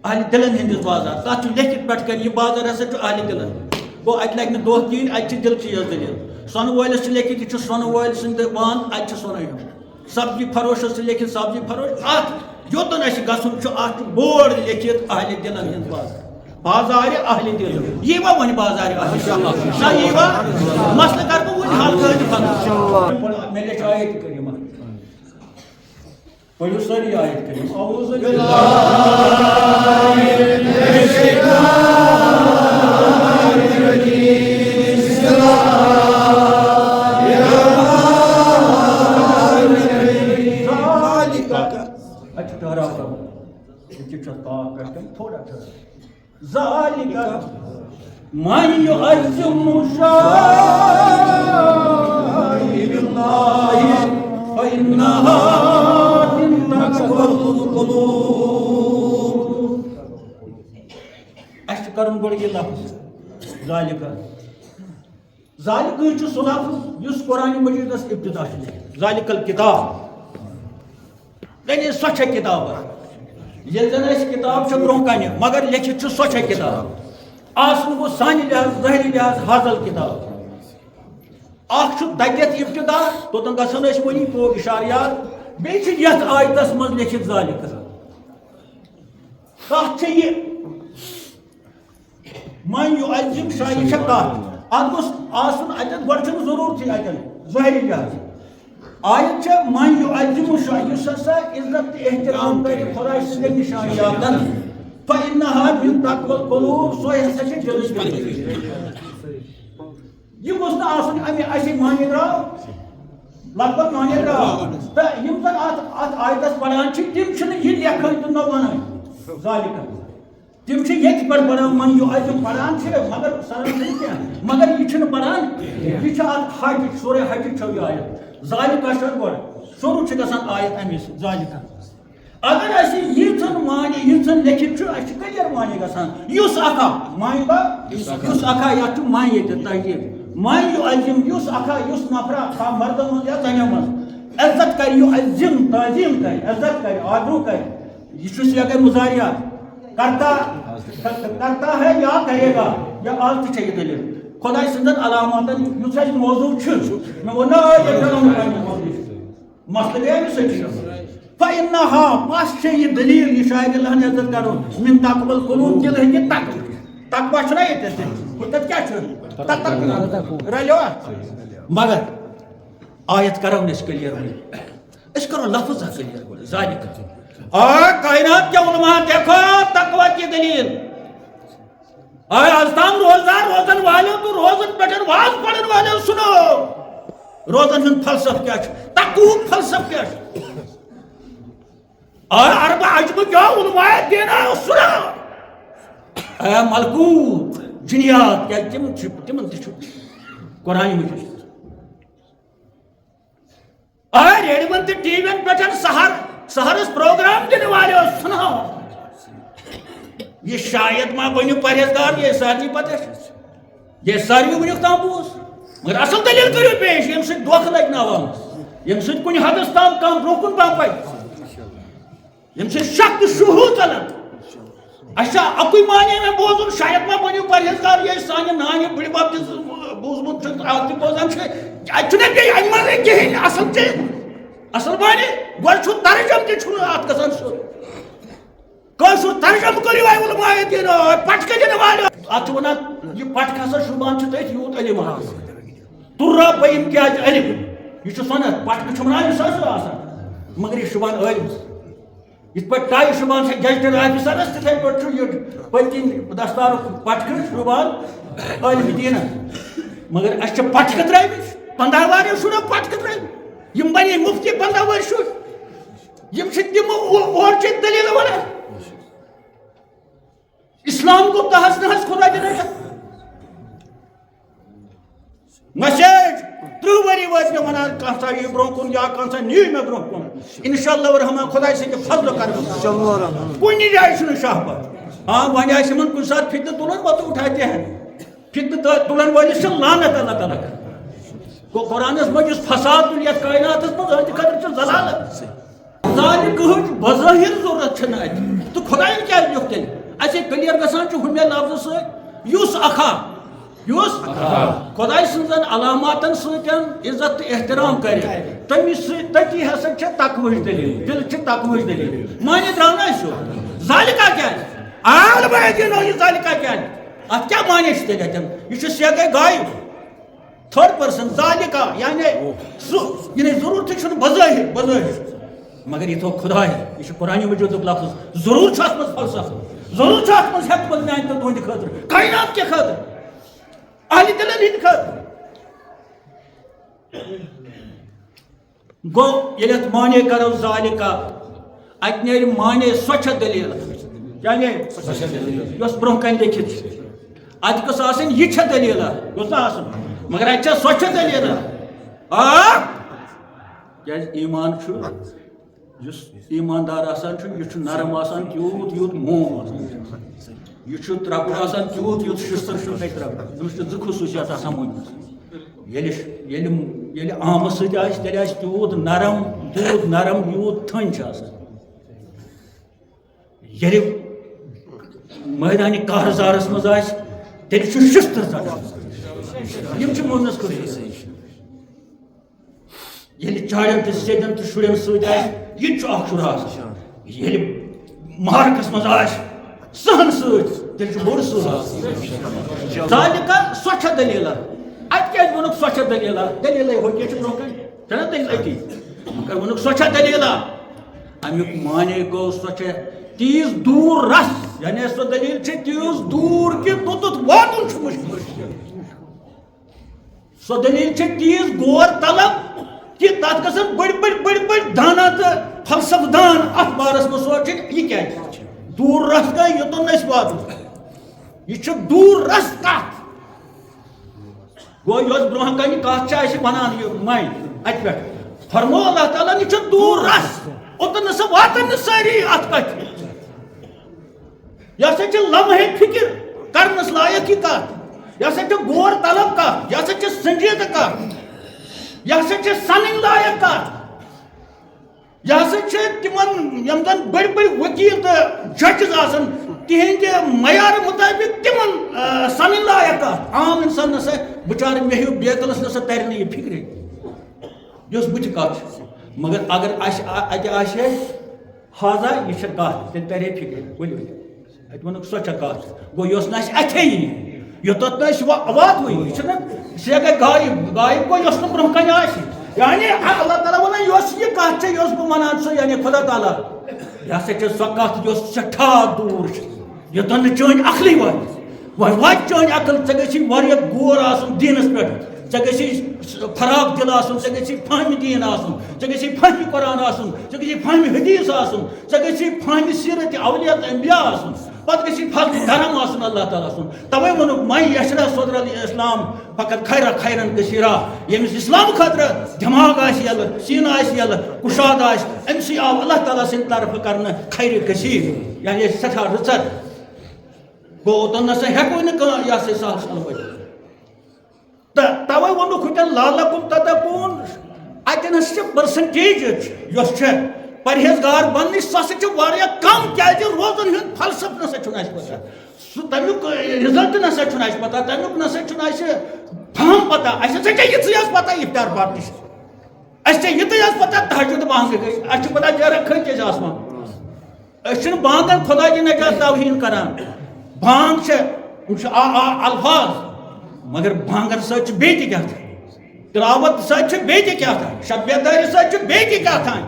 اہلِ دلن ہٕنٛدِس بازار تتھ چھُ لیکھِتھ پٮ۪ٹھ کٔنۍ یہِ بازر ہسا چھُ اہلِ دلن گوٚو اَتہِ لگہِ نہٕ دۄہ کِہیٖنۍ اَتہِ چھِ دلچی یٲژ دلیل سۄنہٕ وٲلِس چھُ لیکھِتھ یہِ چھُ سۄنہٕ وٲلۍ سٕنٛدِ وان اَتہِ چھُ سۄنٕے ہیوٚن سبزی فروشس چھُ لیکھِتھ سبزی فروش اتھ یوٚتن اَسہِ گژھُن چھُ اتھ چھُ بورڈ لیکھِتھ اہلِ دلن ہٕنٛدۍ بازار بازارِ اہلِ دل یی وا وۄنۍ بازارِ اہلِ دل نہ یی وا مسلہٕ کر بہٕ وٕنۍ حل کٔرِتھ مےٚ لیٚچھ آیت کریٖمہ پٔرِو سٲری آیت کریٖم اعوذ باللہ من الشیطان الرجیم بسم اللہ اچھا ٹھہراؤ تھوڑا ٹھہراؤ ذالک من یعظم شعائر اللہ فإنہا من تقوی القلوب اَسہِ چھُ کَرُن گۄڈٕ یہِ لفظ ذالک چھُ سُہ لفظ یُس قرآنِ مجیٖدس ابتدا چھُ لیکھِتھ ذالک الکتاب یعنی سۄ چھےٚ کِتاب ییٚلہِ زن اَسہِ کِتاب چھِ برونٛہہ کنہِ مگر لیکھِتھ چھُ سۄ چھےٚ کِتاب آسُن گوٚو سانہِ لحاظ ظٲہری لحاظ حاضل کِتاب اکھ چھُ دَگِتھ ابتدا توٚتن گژھن أسۍ وۄنی پوٚگ اِشاریات بیٚیہِ چھُ یتھ آیتس منٛز لیکھِتھ ذالِک کتھ چھےٚ یہِ من یعظم شاہ یہِ چھےٚ کتھ ات گوس آسن اتن گۄڈٕ چھنہٕ ضروٗرتھٕے اتن ظٲہری لحاظ آیت چھِ من یعظم شاہ یُس ہسا عزت تہٕ احترام کرِ خۄداے سٕنٛدٮ۪ن نِشانیاتن فإنها من تقوى القلوب سۄے ہسا چھِ دِلٕچ پٔرزٔری یہِ گوٚژھ نہٕ آسُن اَمہِ اَسے مانے درٛاو لگ بگ مانے درٛاو تہٕ یِم زن اتھ آیتس پران چھِ تِم چھِنہٕ یہِ لیکھان تہٕ نہ ونان ذالِکہ تِم چھِ ییٚتہِ پٮ۪ٹھ پران من یعظم پران چھِ مگر سران چھِنہٕ کینٛہہ مگر یہِ چھِنہٕ پران یہِ چھِ اتھ ہٹِچ سورُے ہٹِچ چھو یہِ آیت ذالِکہ چھِ گۄڈٕ شروٗع چھِ گژھان آیت اَمہِ سۭتۍ ذالِکہ اگر اَسہِ ییٖژن معنی ییٖژن لیکھِتھ چھُ اَسہِ چھُ کٔلیر معنی گژھان یُس اکھا معنی با یُس اکھا یتھ چھُ معنی ییٚتہِ تحقیٖق من یعظم یُس اکھا یُس نفرا کانٛہہ مردن منٛز یا زنٮ۪ن منٛز عزت کرِ یعظم تعظیٖم کرِ عزت کرِ آبروٗ کرِ یہ چھُ سیاق مضارعہ کرتا ہے یا کرے گا یا آز تہِ چھےٚ یہِ دٔلیٖل خۄداے سٕنٛدٮ۪ن علاماتن یُس اَسہِ موضوٗع چھُ مےٚ ووٚن مسلہٕ گٔے أمِس سۭتۍ فإنها پس چھےٚ یہِ دٔلیٖل یہِ شاعرِ لہن عزت کرُن من تقوى القلوب دِل ہیٚکہِ تقویٰ چھُنہ ییٚتٮ۪تھ تتہِ کیٛاہ چھُ رلیوا مگر آیت کرو نہٕ أسۍ کلیر وۄنۍ أسۍ کرو لفظ اکھ کلیر گۄڈٕ ذالِکہ کائنات کے علماء دیکھو تقویٰ کی دلیل آج تام روزدار روزن والوں تو روزن پٹن واز پڑھن والوں سنو روزن ہند فلسفہ کیا تقوی فلسفہ کیا عرب عجم کیا علماء دینا سنو اے ملکوت جنیات کیا تمن تہ قرآن مجید ریڈیون تہ ٹی وین پہ سہرس پروگرام دن والے سنو یہ شاید ما بنو پرہیزگار یہ ساری پتہ یہ ساری ونیک تام بوز مگر اصل دلیل کرو پیش یم سۭتۍ دھوکہ لگہِ نہٕ عوامس یم سۭتۍ کُنہِ حدس تام کم برونٛہہ کُن پام پکہِ یم سۭتۍ شک تہٕ شبہہٕ ژلن اچھا اکُے مانے مےٚ بوزُن شاید ما بنو پرہیزگار یہ سانہِ نانہِ بٕڈِ بب تہِ بوٗزمُت چھُ تہِ بوزان چھِ اتہِ چھُنہ بیٚیہِ امہِ منٛزٕے کِہیٖنۍ اصل چیٖز اصل معنی گۄڈٕ چھُ ترجم تہِ چھُنہٕ اتھ گژھان سیوٚد کٲشُر ترجم کٔرِو اے علماء دین پٹکہٕ دِنہٕ والٮ۪و اتھ چھِ ونان یہِ پٹکہٕ ہسا شوٗبان چھُ تٔتھۍ یوٗت علم حاصل تُرا بٔیِم کیٛازِ علم یہِ چھُ سۄنت پٹکہٕ چھُ ونان یہِ سا چھُ آسان مگر یہِ شوٗبان عٲلمس یِتھ پٲٹھۍ ٹاے شوٗبان چھِ گیزٹڈ آفیسرس تِتھے پٲٹھۍ چھُ یہِ پٔتۍ کِنۍ دستارُک پٹکہٕ شوٗبان عٲلمہِ دیٖنس مگر اَسہِ چھِ پٹکہٕ ترٛٲومٕتۍ 15 وریو شُرٮ۪و پٹکہٕ ترٛٲومٕتۍ یم بنے مفتی 15 ؤرۍ شُرۍ یم چھِ تِم اورٕ چھِ دٔلیٖلہٕ ونان اسلام کو تحس نحس خدا دِنَے مسیج 30 ؤری وٲتۍ مےٚ ونان کانٛہہ سا یی برونٛہہ کُن یا کانٛہہ سا نی مےٚ برونٛہہ کُن انشاءاللہ الرحمٰن خۄداے سٕنٛدِ فضلہٕ کرٕ کُنہِ جایہِ چھُنہٕ شاہ پتھ وۄنۍ آسہِ یِمن کُنہِ ساتہٕ فتنہٕ تُلُن پتہٕ اُٹھاتے ہیں فتنہٕ تُلن وٲلِس چھِ لعنت اللہ تعالیٰ کران قرآنس منٛز یُس فساد تُلہِ یتھ کائناتس منٛز أہنٛدِ خٲطرٕ چھُ ضلالت ذالِکہٕچ بظٲہِر ضروٗرت چھنہٕ اتہِ تہٕ خۄدایَن کیٛازِ لیوٚکھ تیٚلہِ اَسے کلیر گژھان چھُ ہُمے لفظٕ سۭتۍ یُس اکھا یُس خۄداے سٕنٛزن علاماتن سۭتۍ عزت تہٕ احترام کرِ تٔمِس سۭتۍ تٔتی ہسا چھِ تقوہٕچ دلیٖل دِلہٕ چھِ تقوہٕچ دلیٖل معنی درٛاو نہ اَسہِ ذالِکہ کیٛازِ علماء دیٖنو یہِ ذالِکہ کیٛازِ اتھ کیٛاہ معنی چھُ تیٚلہِ اتٮ۪ن یہِ چھُ سیاقے غایب تھٲرڈ پٔرسن ذالِکہ یعنی سُہ یعنی ضروٗرتھٕے چھُنہٕ بظٲہِر مگر یہِ تھوٚو خۄداے یہِ چھُ قرآنِ مجیٖدُک لفظ ضروٗر چھُ اتھ منٛز فلسفہٕ ضروٗر چھُ اتھ منٛز حکمت میانہِ تہٕ تُہنٛدِ خٲطرٕ کائنات کہِ خٲطرٕ اہلِ دِلن ہٕنٛدِ خٲطرٕ گوٚو ییٚلہِ اتھ معنی کرو ذالِکہ اتہِ نیرِ معنی سۄ چھےٚ دٔلیٖل یعنی یۄس برونٛہہ کَنہِ لیکھِتھ چھِ اتہِ گٔژھ آسٕنۍ یہِ چھےٚ دٔلیٖلہ گوٚژھ نہ آسُن مگر اتہِ چھےٚ سۄ چھےٚ دٔلیٖلہ کیٛازِ ایٖمان چھُ یُس ایٖماندار آسان چھُ یہِ چھُ نرم آسان تیوٗت یوٗت موم آسان یہِ چھُ ترٛکُر آسان تیوٗت یوٗت شِستٕر چھُ تَتہِ ترٛکُر أمِس چھِ 2 خصوٗصیات آسان مٲنِمٕژ ییٚلہِ آمہٕ سۭتۍ آسہِ تیٚلہِ آسہِ تیوٗت نرم یوٗت تھٔنۍ چھِ آسان ییٚلہِ مٲدانہِ کارزارس منٛز آسہِ تیٚلہِ چھُ شِستٕر ژٹان یِم چھِ مٲنِس خصوٗصیات ییٚلہِ چاڑٮ۪ن تہٕ سیٚدٮ۪ن تہٕ شُرٮ۪ن سۭتۍ آسہِ یہِ تہِ چھُ اکھ شُر آسان ییٚلہِ مارکس منٛز آسہِ سہن سۭتۍ تیل بوڑ صورت ذالکہ سوچھ دلیلہ ات کیا ونک سوچھ دلیلہ دلیلہ ہو کیا برو کن چھنا دلیل اتی مگر ونک سوچھ دلیلہ امیک معنی گو سوچھ تیز دور رس یعنی سو دلیل چھ تیز دور کہ توتت واتن چھ مشکل سو دلیل چھ تیز غور طلب کہ تات گژھن بڑ دانا تو فلسف دان ات بارس میں سوچن یہ کیا دور رس گئی یوتن اس واتن یہ چھ دور رس کت گو یس برہ کن کت ونان یہ مائن ات پہ فرمو اللہ تعالیٰ یہ چھ دور رس اوتن سا واتن ساری ات کت یہ سا چھ لمحے فکر کرنس لائق یہ کت یہ سا چھ غور طلب کت یہ سا چھ سنجیدہ کت یہ سا چھ سنن لائق کت یہ سا چھ تمن یم زن بڑ وکیل تو ججز آسن تہند معیار مطابق تمن سنن لائق کت عام انسان نسا بچار مے ہیو بیتلس نسا تر یہ فکر یس بت کت مگر اگر اتہ آسے حاضہ یہ کت تیل ترے فکر ولو ات ونک سو کت گو یس نا اتھے یوتت وات ہوئی یہ گئی غائب گو یس نا برہ کن آس یعنی اللہ تعالیٰ ونان یس یہ کت یس بہ ونان سو یعنی خدا تعالیٰ یہ سا سو کت یس سٹھا دور یوتن چٲنۍ عقلی وات چٲنۍ عقل ژےٚ گژھی واریاہ غور آسُن دیٖنس پٮ۪ٹھ ژےٚ گژھی فراق دل آسُن ژےٚ گژھی فہمِ دیٖن آسُن ژےٚ گژھی فہمِ قرآن آسُن ژےٚ گژھی فہمِ حدیث آسُن ژےٚ گژھی فہمِ سیرت اولیاء تہٕ انبیاء آسُن پتہٕ گژھی فضل کرم آسُن اللہ تعالیٰ سُنٛد توے ووٚنُکھ من یشرح صدر الاسلام فقط خیرن کثیرا ییٚمِس اسلام خٲطرٕ دٮ۪ماغ آسہِ یلہٕ سیٖنہٕ آسہِ یلہٕ کُشاد آسہِ أمسٕے آو اللہ تعالیٰ سٕنٛدِ طرفہٕ کرنہٕ خیر کثیٖر یعنی سٮ۪ٹھاہ رٕژر گو اوتن نسا ہیکو نہٕ کانٛہہ یہ سا سہل سہل ؤتِتھ تہٕ توے ووٚنُکھ ہُتٮ۪ن لعلکُم تتقوٗن اتٮ۪ن ہسا چھِ پٔرسنٹیج یۄس چھےٚ پرہیزگار بننٕچ سۄ ہسا چھِ واریاہ کم کیازِ روزن ہُنٛد فلسف نسا چھُنہٕ اَسہِ پتہ سُہ تمیُک رِزلٹ نسا چھُنہٕ اَسہِ پتہ تمیُک نسا چھُنہٕ اَسہِ فہم پتہ اَسہِ ہسا چھِ یِژٕے یٲژ پتہ افطار پارٹی اَسہِ چھِ یِتٕے یٲژ پتہ تہجد بانٛگہٕ گٔے اَسہِ چھِ پتہ جارا کھٔتۍ کیازِ آسمان أسۍ چھِنہٕ بانٛگن خۄدا دِ نجات توہیٖن کران بانگ الفاظ مگر بانگن سۭتۍ چھِ بیٚیہِ تہِ کیٛاہ تھام تلاوت سۭتۍ چھِ بیٚیہِ تہِ کیٛاہ تھام شب بیدٲری سۭتۍ چھِ بیٚیہِ تہِ کیٛاہ تھام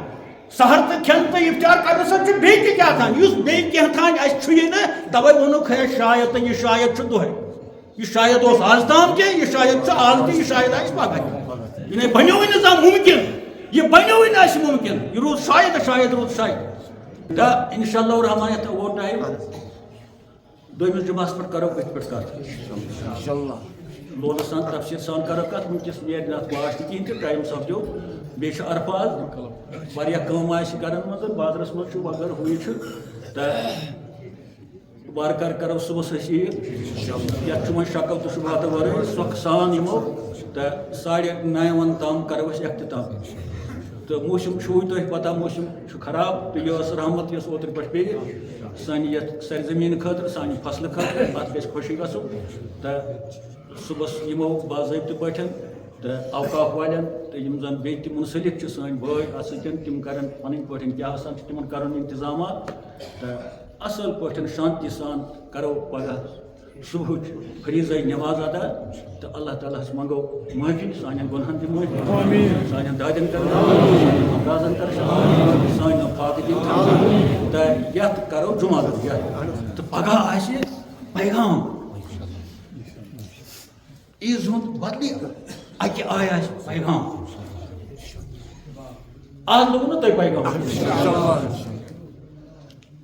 سحر تہٕ کھٮ۪ن تہٕ افطار کرنہٕ سۭتۍ چھِ بیٚیہِ تہِ کیٛاہ تھام یُس بیٚیہِ کینٛہہ تھام اَسہِ چھُیی نہٕ توے ووٚنُکھ ہے شاید تہٕ یہِ شاید چھُ دۄہے یہ شاید اوس آز تام کینٛہہ یہ شاید چھُ آز تہِ یہ شاید آسہِ پگاہ یہِ بنیوٕے نہٕ زانٛہہ مُمکِن یہ بنیوٕے نہٕ اَسہِ مُمکِن یہ روٗد شاید روٗد شاید تہٕ انشاء اللہ الرحمان یتھ اوٚر ٹایم دویمس جمعس پہ کرو ات پہ کت لولہ سان تفصیل سان کرو کت ونکس نیرِ نہٕ باش تہِ کہین تہِ ٹایم سپدو بیٚیہِ چھُ عرفاز واریاہ کٲم آسہِ گرن منٛز بازرس منٛز چھُ وغٲرٕ ہُہ یہِ چھُ تہٕ بارکار کرو صبحس أسۍ عیٖد یتھ چھُ وۄنۍ شکل تہٕ شُبہاتہٕ ورٲے سۄکھٕ سان یِمو تہٕ 9:30 تام کرو أسۍ اختتام تہٕ موسم چھُو تۄہہِ پتہ موسم چھُ خراب تہٕ یہِ ٲس رحمت یۄس اوترٕ پٮ۪ٹھ پیٚیہِ سانہِ یتھ سرزمیٖن خٲطرٕ سانہِ فصلہٕ خٲطرٕ اتھ گژھِ خۄشی گژھُن تہٕ صبحس یِمو باضٲبطہٕ پٲٹھۍ تہٕ اوقاف والٮ۪ن تہٕ یِم زن بیٚیہِ تہِ مُنسلک چھِ سٲنۍ بٲے اتھ سۭتۍ تِم کرن پنٕنۍ پٲٹھۍ کیٛاہ آسان چھُ تِمن کرُن انتظامات تہٕ اصل پٲٹھۍ شانتی سان کرو پگہہ صبحٕچ فریٖضے نٮ۪ماز ادا تہٕ اللہ تعالیٰ ہس منگو معٲفی سانٮ۪ن گۄنہن تہِ معٲفی سانٮ۪ن دادٮ۪ن کرن امراضن کر سانٮ۪ن پاکہٕ دِن تہٕ یتھ کرو جمعہ دۄہ یتھ تہٕ پگہہ آسہِ پیغام عیٖذ ہُنٛد بدلہِ اکہِ آیہِ آسہِ پیغام آز لوٚگوٕ نہٕ تۄہہِ پیغام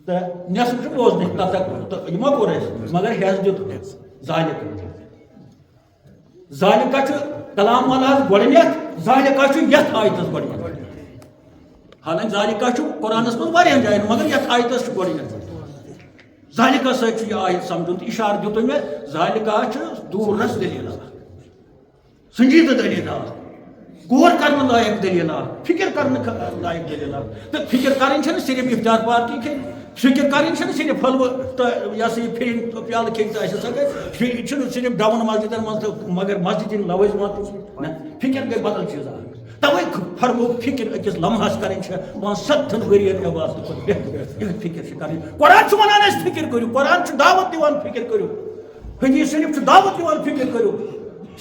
تہٕ نٮ۪صف چھُ بوزنٕے تتھ یہِ ما کوٚر اَسہِ مگر ہٮ۪س دیُت ذالِکہ چھُ کلام والا گۄڈٕنیتھ ذالِکہ چھُ یتھ آیتس گۄڈٕنیتھ حالانکہِ ذالِکہ چھُ قرآنس منٛز واریاہن جاین مگر یتھ آیتس چھُ گۄڈٕنیتھ ذالِکہ سۭتۍ چھُ یہِ آیت سمجھُن تہٕ اِشارٕ دیُتُن مےٚ ذالِکہ چھُ دوٗر رس دٔلیٖل سنجیدٕ دٔلیٖل غور کرنہٕ لایق دٔلیٖل فکر کرنہٕ لایق دٔلیٖل تہٕ فکر کرٕنۍ چھنہٕ صرف افطار پارٹی کھیٚنۍ فکر کرٕنۍ چھنہٕ صرف حلوٕ تہٕ یہِ ہسا یہِ پھِرِنۍ پیالہٕ کھیٚنۍ تہٕ اَسہِ ہسا گٔے چھُنہٕ صرف ڈاوُن مسجدن منٛز تہٕ مگر مسجد لوٲزمات نہ فکر گٔے بدل چیٖز توے فرمو فکر أکِس لمحس کرٕنۍ 500 ؤرین عبادت کھۄتہٕ بہتر یہِ فکر چھِ کرٕنۍ قرآن چھُ ونان أسۍ فکر کٔرِو قرآن چھُ دعوت دِوان فکر کٔرِو حدیث شریف چھُ دعوت دِوان فکر کٔرِو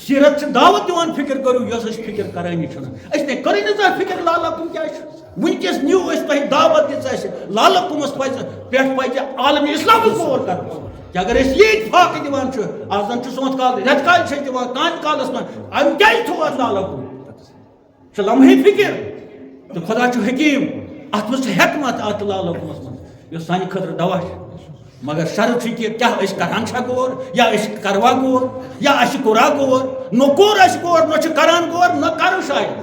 سیرت چھِ دعوت دِوان فکر کٔرِو یۄس أسۍ فکر کرٲنی چھِنہٕ أسۍ نے کٔرٕے نہٕ زانٛہہ فکر لالا کُم کیٛاہ چھُ وٕنکیٚس نیوٗ أسۍ تۄہہِ دعوت دِژ اَسہِ لالا کُمس پٮ۪ٹھ پزِ عالمِ اِسلامس غور کرُن کہ اگر أسۍ ییٚتہِ فاقہٕ دِوان چھِ آز زن چھُ سونٛتھ کال رٮ۪تہٕ کالہِ چھِ أسۍ دِوان کامہِ کالس منٛز اَمہِ کیٛازِ تھوٚو اَتھ لالا کُم چھُ لمحے فکر تہٕ خۄدا چھُ حکیٖم اَتھ منٛز چھِ حکمت اَتھ لالا کُمس منٛز یُس سانہِ خٲطرٕ دوا چھُ مگر شرط چھِ کہِ کیٛاہ أسۍ کران چھا غور یا أسۍ کروا غور یا اَسہِ کوٚرا غور نہ کوٚر اَسہِ غور نہ چھِ کران غور نہ کرو شاید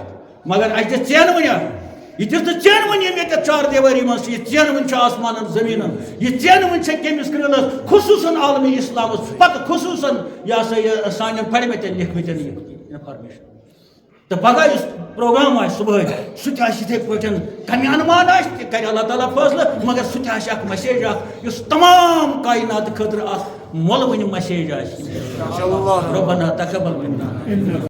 مگر اَسہِ دِژ ژین وۄنۍ یہِ دِژ نہٕ ژین وۄنۍ یِم ییٚتٮ۪تھ چار دیوٲری منٛز چھِ یہِ ژین وۄنۍ چھِ آسمانن زٔمیٖنن یہِ ژین وۄنۍ چھِ کٔمِس کرٛیٖلس خصوٗصن عالمِ اِسلامس پتہٕ خصوٗصن یہِ ہسا یہِ سانٮ۪ن پرِمٕتٮ۪ن لیکھمٕتٮ۪ن یہِ انفارمیشن تہٕ پگہہ یُس پروگرام آسہِ صبحٲے سُہ تہِ آسہِ یِتھٕے پٲٹھۍ کمہِ انمان آسہِ تہِ کرِ اللہ تعالیٰ فٲصلہٕ مگر سُہ تہِ آسہِ اکھ مسیج اکھ یُس تمام کاینات خٲطرٕ اکھ مۄلوٕنۍ مسیج آسہِ ربنا تقبل منا